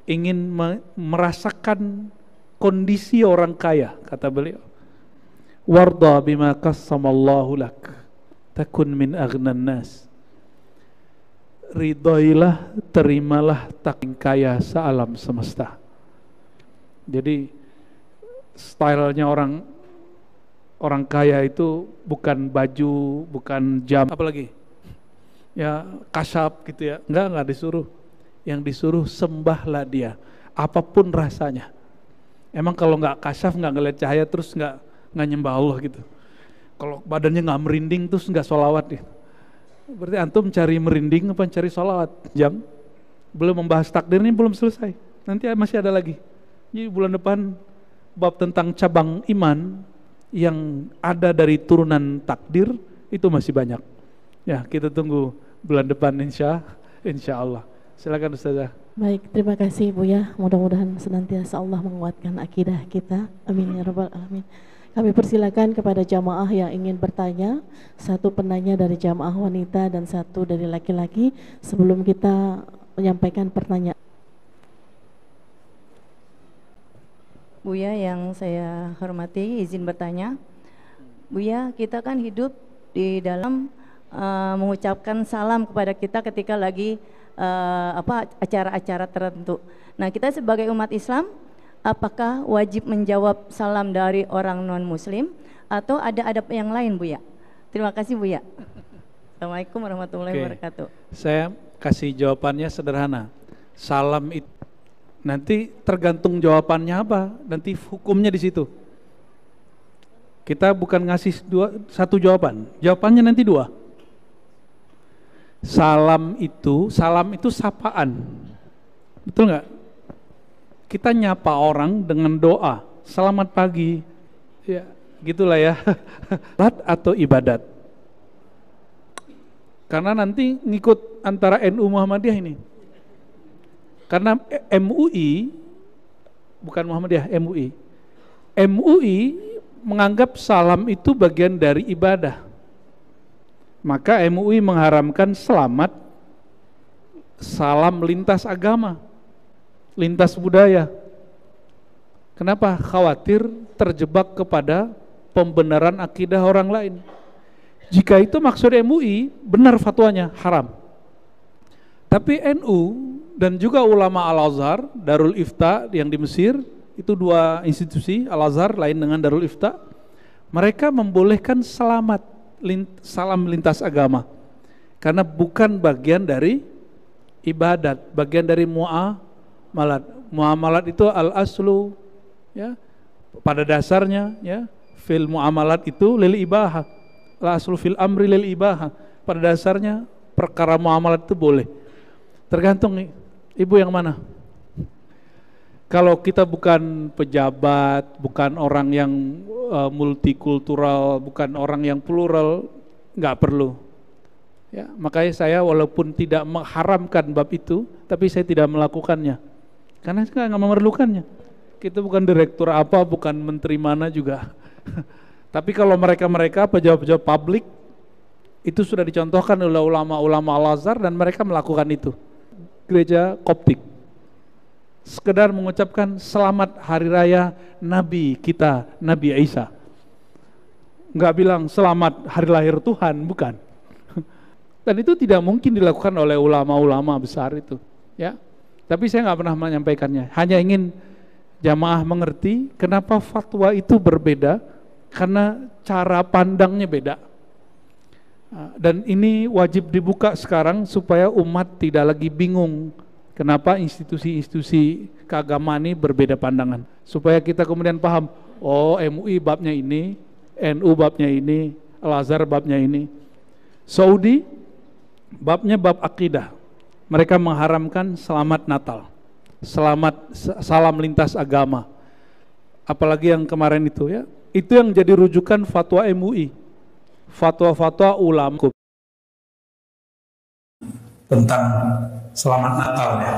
ingin merasakan kondisi orang kaya, kata beliau, warda bima qassamallahu lak takun min aghnan nas. Ridhoilah, terimalah takdir kaya sealam semesta. Jadi stylenya orang kaya itu bukan baju, bukan jam, apalagi ya kasyaf gitu ya, enggak disuruh. Yang disuruh sembahlah dia, apapun rasanya. Emang kalau nggak kasyaf, nggak ngeliat cahaya, terus nggak nyembah Allah gitu. Kalau badannya nggak merinding, terus nggak sholawat gitu. Berarti antum cari merinding apa cari sholawat? Jam belum membahas takdir ini belum selesai. Nanti masih ada lagi. Jadi bulan depan bab tentang cabang iman yang ada dari turunan takdir itu masih banyak. Ya, kita tunggu bulan depan insya Allah. Silakan Ustazah. Baik, terima kasih Buya. Mudah-mudahan senantiasa Allah menguatkan akidah kita. Amin ya rabbal alamin. Kami persilakan kepada jamaah yang ingin bertanya. Satu penanya dari jamaah wanita dan satu dari laki-laki. Sebelum kita menyampaikan pertanyaan. Buya yang saya hormati, izin bertanya. Buya, kita kan hidup di dalam mengucapkan salam kepada kita ketika lagi acara-acara tertentu. Nah, kita sebagai umat Islam, apakah wajib menjawab salam dari orang non-muslim atau ada adab yang lain, Buya? Terima kasih, Buya. Assalamualaikum warahmatullahi wabarakatuh. Saya kasih jawabannya sederhana. Salam itu Nanti tergantung jawabannya apa, nanti hukumnya di situ. Kita bukan ngasih satu jawaban, jawabannya nanti dua. Salam itu sapaan, betul nggak? Kita nyapa orang dengan doa, selamat pagi, ya gitulah ya. Salat atau ibadat? Karena nanti ngikut antara NU Muhammadiyah ini. Karena MUI, bukan Muhammadiyah, MUI menganggap salam itu bagian dari ibadah. Maka MUI mengharamkan salam lintas agama, lintas budaya. Kenapa? Khawatir terjebak kepada pembenaran akidah orang lain. Jika itu maksud MUI, benar fatwanya, haram. Tapi NU dan juga ulama Al-Azhar, Darul Ifta yang di Mesir, itu dua institusi, Al-Azhar lain dengan Darul Ifta, mereka membolehkan salam lintas agama. Karena bukan bagian dari ibadat, bagian dari muamalat. Muamalat itu al-aslu, ya, pada dasarnya, ya, fil muamalat itu lil ibahah, al-aslu fil amri lil ibahah. Pada dasarnya perkara muamalat itu boleh. Tergantung nih, ibu yang mana? Kalau kita bukan pejabat, bukan orang yang multikultural, bukan orang yang plural, nggak perlu. Ya, makanya saya walaupun tidak mengharamkan bab itu, tapi saya tidak melakukannya, karena saya nggak memerlukannya. Kita bukan direktur apa, bukan menteri mana juga. Tapi kalau mereka pejabat-pejabat publik, itu sudah dicontohkan oleh ulama-ulama Al-Azhar dan mereka melakukan itu. Gereja Koptik sekedar mengucapkan selamat hari raya Nabi kita, Nabi Isa, nggak bilang selamat hari lahir Tuhan, bukan. Dan itu tidak mungkin dilakukan oleh ulama-ulama besar itu, ya. Tapi saya nggak pernah menyampaikannya, hanya ingin jamaah mengerti kenapa fatwa itu berbeda, karena cara pandangnya beda. Dan ini wajib dibuka sekarang supaya umat tidak lagi bingung kenapa institusi-institusi keagamaan ini berbeda pandangan. Supaya kita kemudian paham, oh MUI babnya ini, NU babnya ini, Al-Azhar babnya ini. Saudi babnya bab akidah. Mereka mengharamkan selamat Natal, salam lintas agama. Apalagi yang kemarin itu, ya. Itu yang jadi rujukan fatwa MUI. Fatwa-fatwa ulama tentang selamat Natal, ya.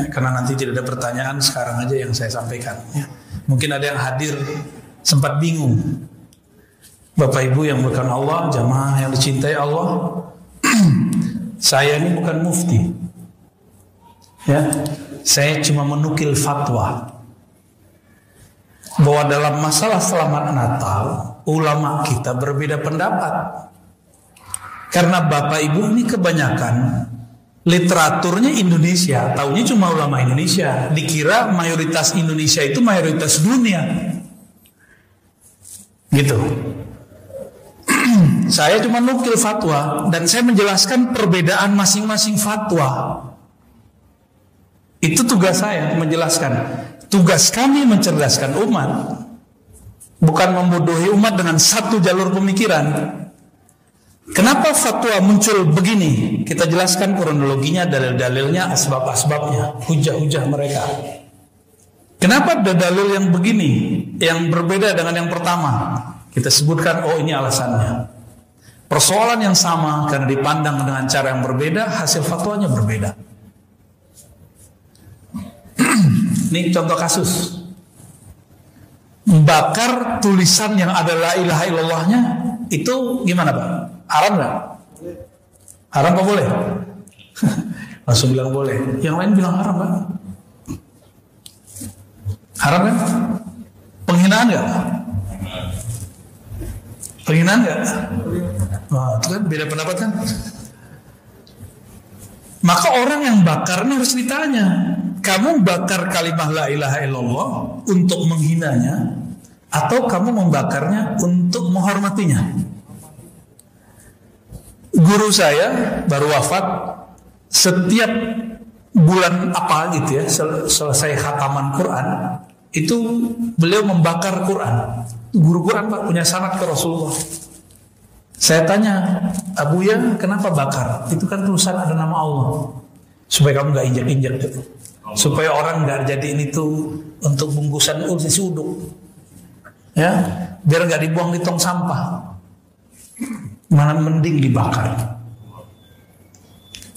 Karena nanti tidak ada pertanyaan, sekarang aja yang saya sampaikan, ya. Mungkin ada yang hadir sempat bingung. Bapak Ibu yang bukan Allah, jamaah yang dicintai Allah, saya ini bukan mufti, ya. Saya cuma menukil fatwa bahwa dalam masalah selamat Natal ulama kita berbeda pendapat. Karena Bapak Ibu ini kebanyakan literaturnya Indonesia, taunya cuma ulama Indonesia, dikira mayoritas Indonesia itu mayoritas dunia, gitu. Saya cuma nukil fatwa dan saya menjelaskan perbedaan masing-masing fatwa. Itu tugas saya, menjelaskan. Tugas kami mencerdaskan umat, bukan membodohi umat dengan satu jalur pemikiran. Kenapa fatwa muncul begini? Kita jelaskan kronologinya, dalil-dalilnya, asbab-asbabnya, hujah-hujah mereka. Kenapa ada dalil yang begini, yang berbeda dengan yang pertama? Kita sebutkan, oh ini alasannya. Persoalan yang sama karena dipandang dengan cara yang berbeda, hasil fatwanya berbeda. Ini contoh kasus. Membakar tulisan yang ada la ilaha illallahnya, itu gimana Pak? Haram nggak? Haram apa boleh? Langsung bilang boleh. Yang lain bilang haram Pak. Haram kan? Penghinaan nggak? Penghinaan nggak? Wah, itu kan beda pendapat kan? Maka orang yang bakar ini harus ditanya, kamu bakar kalimah la ilaha illallah untuk menghinanya, atau kamu membakarnya untuk menghormatinya? Guru saya baru wafat, setiap bulan apa gitu ya, selesai khataman Quran, itu beliau membakar Quran. Guru Quran Pak, punya sanad ke Rasulullah. Saya tanya, Abu Ya, kenapa bakar? Itu kan tulisan ada nama Allah, supaya kamu nggak injak-injak gitu. Supaya orang nggak jadiin itu untuk bungkusan nasi uduk, ya, biar nggak dibuang di tong sampah. Mana mending dibakar.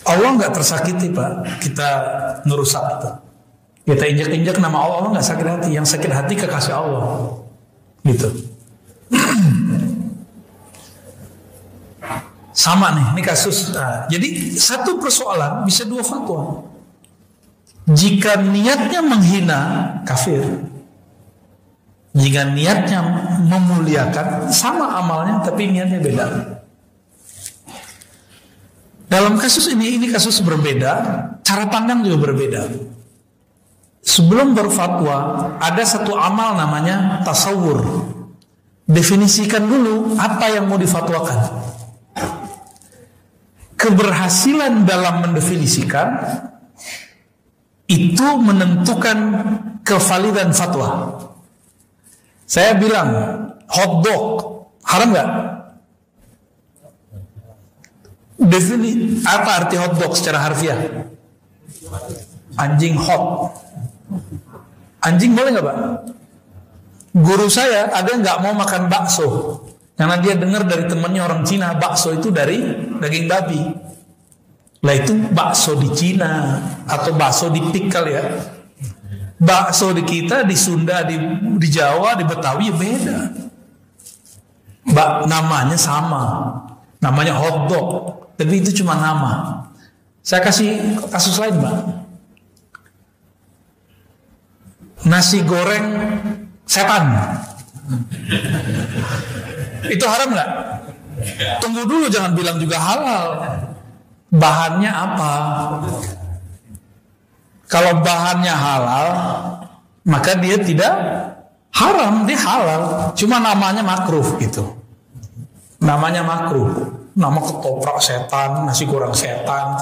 Allah nggak tersakiti Pak, kita ngerusak itu. Kita injak-injak nama Allah, Allah nggak sakit hati. Yang sakit hati kekasih Allah, gitu. Sama nih, ini kasus. Nah, jadi satu persoalan bisa dua fatwa. Jika niatnya menghina, kafir. Jika niatnya memuliakan, sama amalnya tapi niatnya beda. Dalam kasus ini kasus berbeda, cara pandang juga berbeda. Sebelum berfatwa, ada satu amal namanya tasawur. Definisikan dulu apa yang mau difatwakan. Keberhasilan dalam mendefinisikan itu menentukan kevalidan fatwa. Saya bilang hotdog haram nggak? Apa arti hotdog secara harfiah? Anjing hot. Anjing boleh nggak Pak? Guru saya ada yang nggak mau makan bakso karena dia dengar dari temannya orang Cina bakso itu dari daging babi. Lah itu bakso di Cina atau bakso di Pikal ya. Bakso di kita, di Sunda, di Jawa, di Betawi beda. Namanya sama. Namanya hotdog. Tapi itu cuma nama. Saya kasih kasus lain Mbak. Nasi goreng setan. Itu haram nggak? Tunggu dulu, jangan bilang juga halal. Bahannya apa? Kalau bahannya halal, maka dia tidak haram, dia halal. Cuma namanya makruh gitu. Namanya makruh. Nama ketoprak setan, nasi goreng setan.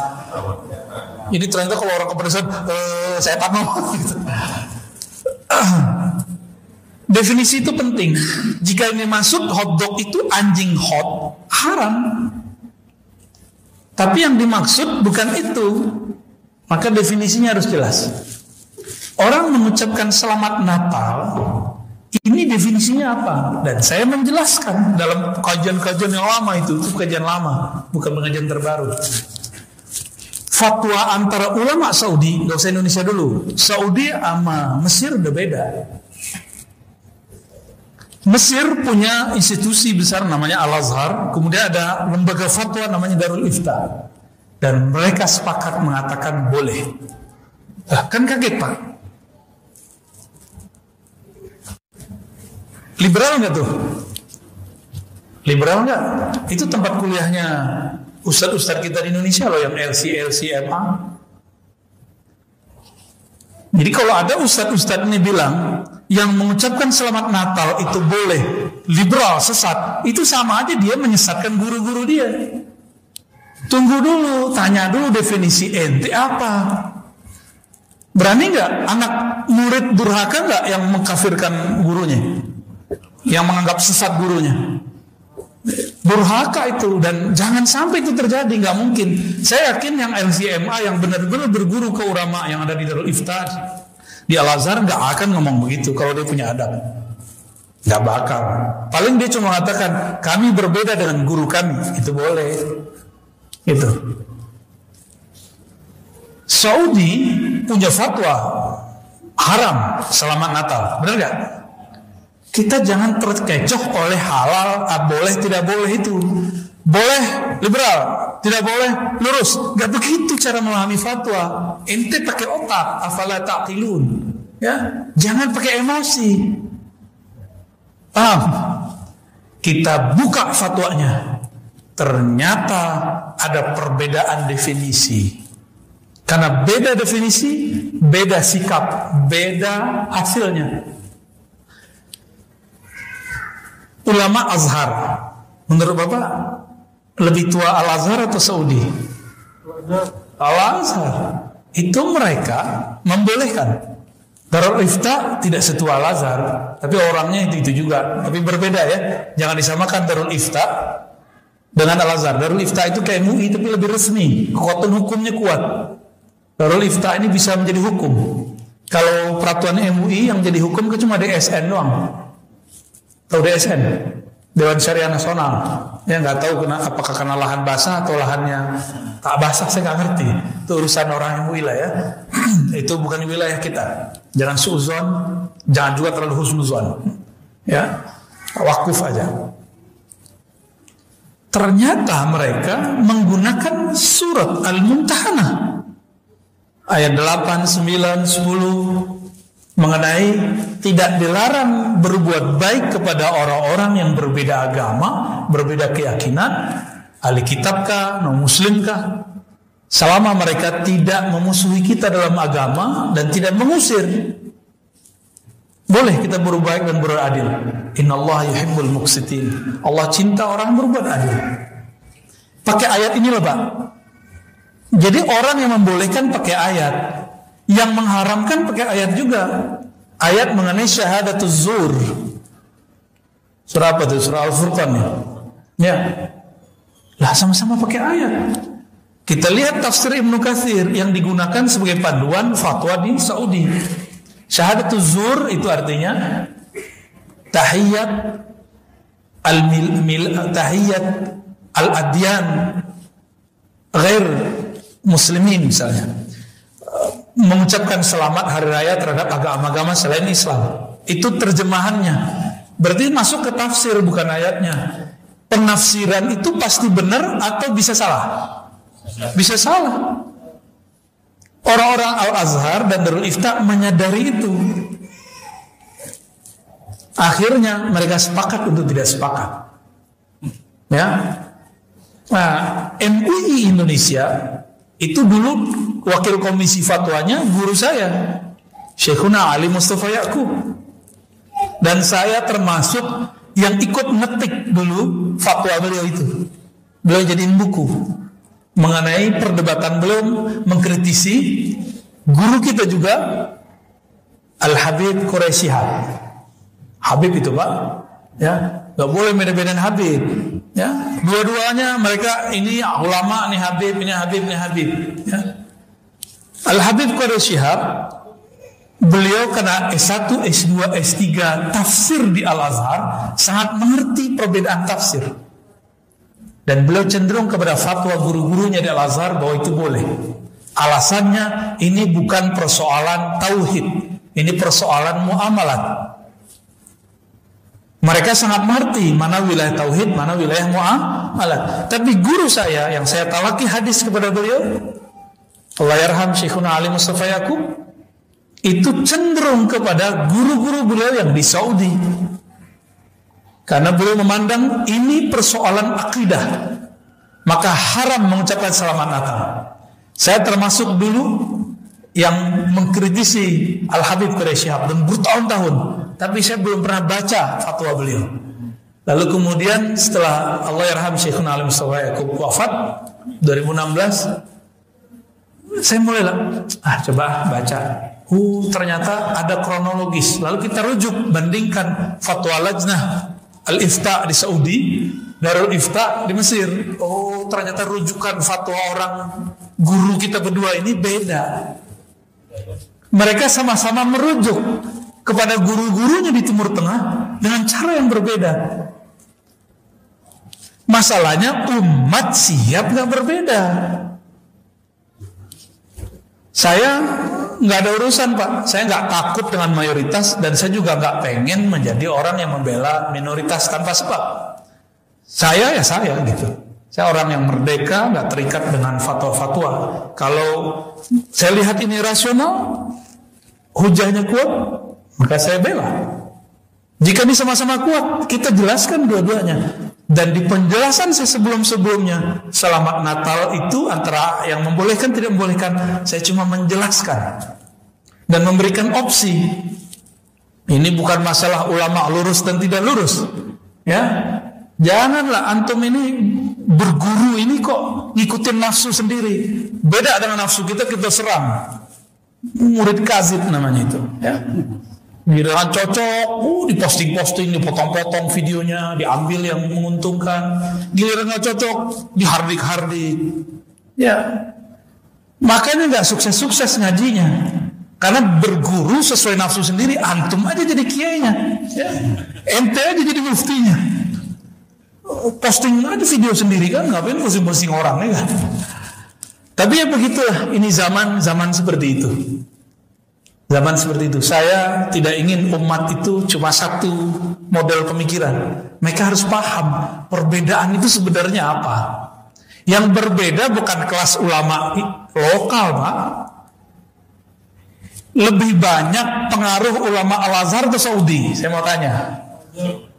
Jadi ternyata kalau orang kepedesan setan gitu. Definisi itu penting. Jika ini masuk hotdog itu anjing hot, haram. Tapi yang dimaksud bukan itu. Maka definisinya harus jelas. Orang mengucapkan selamat Natal, ini definisinya apa? Dan saya menjelaskan dalam kajian-kajian yang lama itu kajian lama, bukan pengajian terbaru. Fatwa antara ulama Saudi, nggak usah Indonesia dulu. Saudi sama Mesir udah beda. Mesir punya institusi besar namanya Al-Azhar, kemudian ada lembaga fatwa namanya Darul Ifta, dan mereka sepakat mengatakan boleh. Kan kaget Pak. Liberal nggak tuh? Liberal nggak? Itu tempat kuliahnya ustadz-ustadz kita di Indonesia loh, yang LC, MA. Jadi kalau ada ustadz-ustadz ini bilang yang mengucapkan selamat Natal itu boleh, liberal, sesat, itu sama aja dia menyesatkan guru-guru dia. Tunggu dulu, tanya dulu definisi ente apa. Berani nggak anak murid durhaka nggak yang mengkafirkan gurunya, yang menganggap sesat gurunya? Durhaka itu, dan jangan sampai itu terjadi, nggak mungkin. Saya yakin yang LCMA yang benar-benar berguru ke ulama yang ada di Darul Ifta di Al-Azhar nggak akan ngomong begitu kalau dia punya adab, nggak bakal. Paling dia cuma mengatakan kami berbeda dengan guru kami, itu boleh. Itu Saudi punya fatwa haram selamat Natal, benar nggak? Kita jangan terkecoh oleh halal, boleh tidak boleh itu. Boleh liberal, tidak boleh lurus. Gak begitu cara memahami fatwa. Ente pakai otak, afala taqilun. Ya, jangan pakai emosi. Paham? Kita buka fatwanya. Ternyata ada perbedaan definisi. Karena beda definisi, beda sikap, beda hasilnya. Ulama Azhar, menurut Bapak lebih tua Al-Azhar atau Saudi? Al-Azhar. itu mereka membolehkan. Darul Ifta tidak setua Al-Azhar, tapi orangnya itu juga, tapi berbeda ya. Jangan disamakan Darul Ifta dengan Al-Azhar. Darul Ifta itu kayak MUI tapi lebih resmi, kekuatan hukumnya kuat. Darul Ifta ini bisa menjadi hukum. Kalau peraturan MUI yang jadi hukum itu cuma DSN doang. Tahu DSN? Dewan Syariah Nasional. Ya nggak tahu apakah karena lahan basah atau lahannya tak basah, saya nggak ngerti. Itu urusan orang MUI lah ya. Itu bukan wilayah kita. Jangan suuzon, jangan juga terlalu husnuzon. Ya, wakuf aja. Ternyata mereka menggunakan surat Al-Mumtahanah ayat 8, 9, 10 mengenai tidak dilarang berbuat baik kepada orang-orang yang berbeda agama, berbeda keyakinan, ahli kitabkah, non-muslimkah, selama mereka tidak memusuhi kita dalam agama dan tidak mengusir. Boleh kita berbuat baik dan beradil. Innallaha yuhibbul muqsitin. Allah cinta orang berbuat adil. Pakai ayat ini loh, Pak. Jadi orang yang membolehkan pakai ayat, yang mengharamkan pakai ayat juga. Ayat mengenai syahadatuz zur. Surah apa itu? Surah Al-Furqan ya. Ya. Lah sama-sama pakai ayat. Kita lihat tafsir Ibnu Katsir yang digunakan sebagai panduan fatwa di Saudi. Syahadatuz zur itu artinya tahiyat tahiyat al-adyan ghair muslimin misalnya. Mengucapkan selamat hari raya terhadap agama-agama selain Islam. Itu terjemahannya. Berarti masuk ke tafsir bukan ayatnya. Penafsiran itu pasti benar atau bisa salah? Bisa salah. Orang-orang Al-Azhar dan Darul Ifta menyadari itu. Akhirnya mereka sepakat untuk tidak sepakat. Ya. Nah, MUI Indonesia itu dulu wakil komisi fatwanya guru saya, Syekhuna Ali Mustafa Ya'qub. Dan saya termasuk yang ikut ngetik dulu fatwa beliau itu. Beliau jadiin buku mengenai perdebatan beliau mengkritisi guru kita juga, Al-Habib Quraisy Shihab. Habib itu Pak, ya, nggak boleh beda-bedain Habib. Ya, dua-duanya mereka ini ulama, ini Habib, ini Habib, ini Habib. Ya. Al-Habib Quraisy Shihab, beliau kena S1, S2, S3 tafsir di Al-Azhar, sangat mengerti perbedaan tafsir. Dan beliau cenderung kepada fatwa guru-gurunya di Al-Azhar bahwa itu boleh. Alasannya ini bukan persoalan tauhid, ini persoalan muamalat. Mereka sangat mengerti mana wilayah tauhid, mana wilayah muamalat. Tapi guru saya yang saya talaki hadis kepada beliau, Allahyarham Syekhuna Ali Mustafa Ya'qub, itu cenderung kepada guru-guru beliau yang di Saudi. Karena beliau memandang ini persoalan akidah, maka haram mengucapkan selamat Natal. Saya termasuk dulu yang mengkritisi Al-Habib Quraisy Shihab dan bertahun-tahun, tapi saya belum pernah baca fatwa beliau. Lalu kemudian setelah Allahyarham Syekhuna Ali Mustafa Ya'qub wafat 2016, saya mulailah coba baca. Ternyata ada kronologis. Lalu kita rujuk bandingkan fatwa Lajnah Al-Ifta di Saudi, Darul Ifta di Mesir. Ternyata rujukan fatwa orang guru kita berdua ini beda. Mereka sama-sama merujuk kepada guru-gurunya di Timur Tengah dengan cara yang berbeda. Masalahnya umat siap nggak berbeda. Saya nggak ada urusan Pak. Saya nggak takut dengan mayoritas dan saya juga nggak pengen menjadi orang yang membela minoritas tanpa sebab. Saya ya saya gitu. Saya orang yang merdeka, nggak terikat dengan fatwa-fatwa. Kalau saya lihat ini rasional, hujahnya kuat, maka saya bela. Jika ini sama-sama kuat, kita jelaskan dua-duanya. Dan di penjelasan saya sebelum-sebelumnya, selamat Natal itu antara yang membolehkan tidak membolehkan, saya cuma menjelaskan dan memberikan opsi. Ini bukan masalah ulama lurus dan tidak lurus, ya. Janganlah antum ini berguru ini kok ngikutin nafsu sendiri. Beda dengan nafsu kita serang. Murid kazib namanya itu, ya. Giliran cocok, diposting-posting, dipotong-potong videonya, diambil yang menguntungkan. Giliran nggak cocok, dihardik-hardik. Ya, makanya nggak sukses-sukses ngajinya. Karena berguru sesuai nafsu sendiri, antum aja jadi kiainya, ya. Ente aja jadi muftinya. Posting aja video sendiri kan, ngapain pusing-pusing orang, ya kan? Tapi ya begitulah, ini zaman seperti itu. Zaman seperti itu. Saya tidak ingin umat itu cuma satu model pemikiran. Mereka harus paham perbedaan itu sebenarnya apa. Yang berbeda bukan kelas ulama lokal, Pak. Lebih banyak pengaruh ulama Al-Azhar atau Saudi? Saya mau tanya.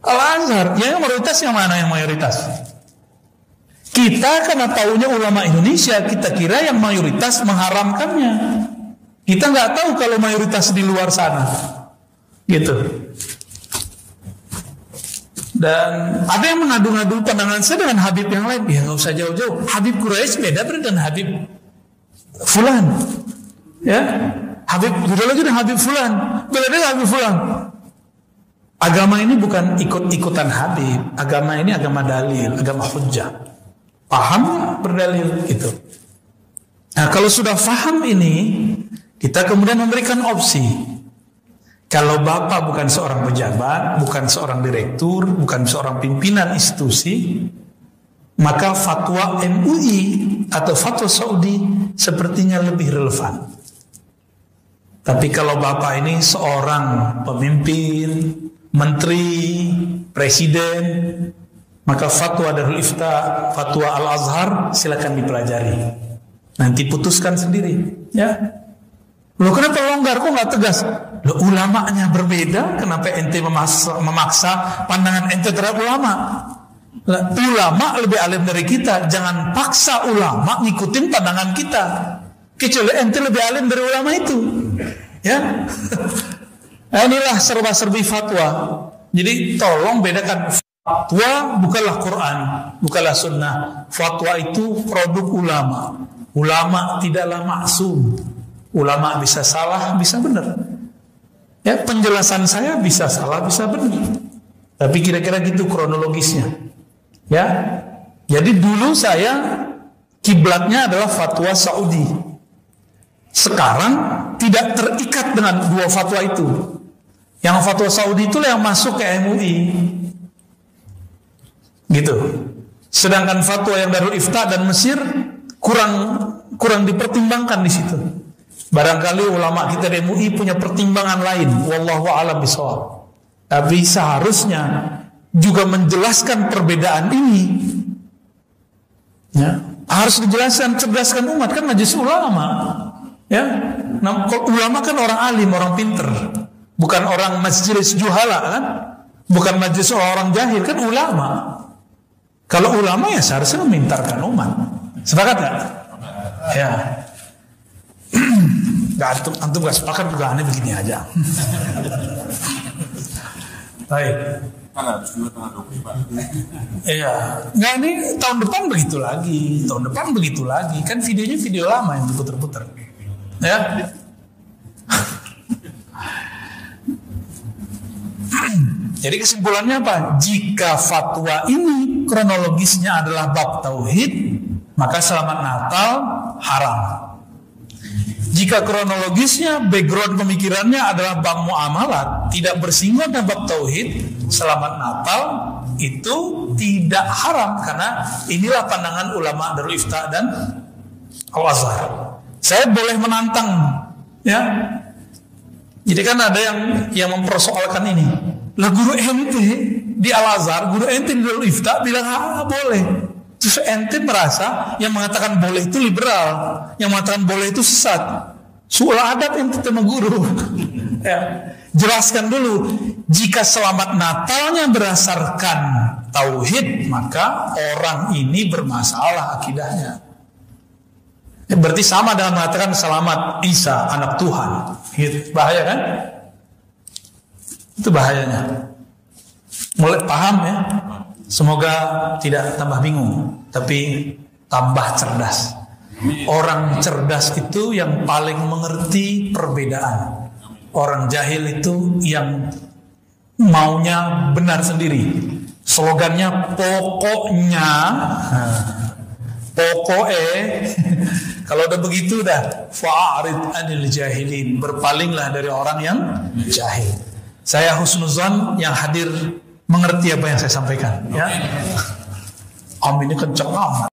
Al-Azhar, yang mayoritas yang mana yang mayoritas? Kita karena taunya ulama Indonesia, kita kira yang mayoritas mengharamkannya. Kita nggak tahu kalau mayoritas di luar sana, gitu. Dan ada yang mengadu-ngadu pandangan saya dengan Habib yang lain. Ya nggak usah jauh-jauh. Habib Quraisy beda dengan Habib Fulan, ya. Habib beda lagi dengan Habib Fulan, beda dengan Habib Fulan. Agama ini bukan ikut-ikutan Habib. Agama ini agama dalil, agama hujjah. Paham berdalil gitu. Nah kalau sudah paham ini, kita kemudian memberikan opsi. Kalau bapak bukan seorang pejabat, bukan seorang direktur, bukan seorang pimpinan institusi, maka fatwa MUI atau fatwa Saudi sepertinya lebih relevan. Tapi kalau bapak ini seorang pemimpin, menteri, presiden, maka fatwa Darul Ifta, fatwa Al-Azhar silakan dipelajari. Nanti putuskan sendiri, ya. Loh kenapa longgar, kok nggak tegas? Loh ulamanya berbeda, kenapa ente memaksa pandangan ente terhadap ulama? Ulama lebih alim dari kita, jangan paksa ulama ngikutin pandangan kita. Kecuali ente lebih alim dari ulama itu, ya. Nah, inilah serba-serbi fatwa. Jadi tolong bedakan, fatwa bukanlah Quran, bukanlah sunnah. Fatwa itu produk ulama. Ulama tidaklah maksum. Ulama bisa salah, bisa benar. Ya, penjelasan saya bisa salah, bisa benar. Tapi kira-kira gitu kronologisnya. Ya. Jadi dulu saya kiblatnya adalah fatwa Saudi. Sekarang tidak terikat dengan dua fatwa itu. Yang fatwa Saudi itulah yang masuk ke MUI. Gitu. Sedangkan fatwa yang Darul Ifta dan Mesir kurang dipertimbangkan di situ. Barangkali ulama kita di MUI punya pertimbangan lain, wallahu a'lam bishawab. Tapi seharusnya juga menjelaskan perbedaan ini. Ya, harus dijelaskan, cerdaskan umat, kan majelis ulama. Ya, nah, ulama kan orang alim, orang pinter, bukan orang majelis juhala kan, bukan majelis orang jahil, kan ulama. Kalau ulama ya seharusnya memintarkan umat. Sepakat gak? Ya. Gak, antum gak sepakat juga aneh begini aja. Baik. Iya. Nggak, ini tahun depan begitu lagi. Tahun depan begitu lagi. Kan videonya video lama yang diputer-puter. Ya. Jadi kesimpulannya apa? Jika fatwa ini kronologisnya adalah bab tauhid, maka selamat Natal haram. Jika kronologisnya, background pemikirannya adalah bab muamalat, tidak bersinggungan dengan bab tauhid, selamat Natal itu tidak haram, karena inilah pandangan ulama Darul Ifta dan Al-Azhar. Saya boleh menantang, ya. Jadi kan ada yang mempersoalkan ini. Lah guru ente di Al-Azhar, guru ente di Darul Ifta bilang boleh. Terus ente merasa yang mengatakan boleh itu liberal, yang mengatakan boleh itu sesat. Soal adab ente sama guru. Ya. Jelaskan dulu, jika selamat Natalnya berdasarkan tauhid, maka orang ini bermasalah akidahnya. Berarti sama dengan mengatakan selamat Isa anak Tuhan. Gitu. Bahaya kan? Itu bahayanya. Mulai paham ya? Semoga tidak tambah bingung, tapi tambah cerdas. Orang cerdas itu yang paling mengerti perbedaan. Orang jahil itu yang maunya benar sendiri. Slogannya pokoknya, kalau udah begitu dah, fa'arid anil jahilin, berpalinglah dari orang yang jahil. Saya husnuzon yang hadir mengerti apa yang saya sampaikan, ya. Aminnya kenceng amat.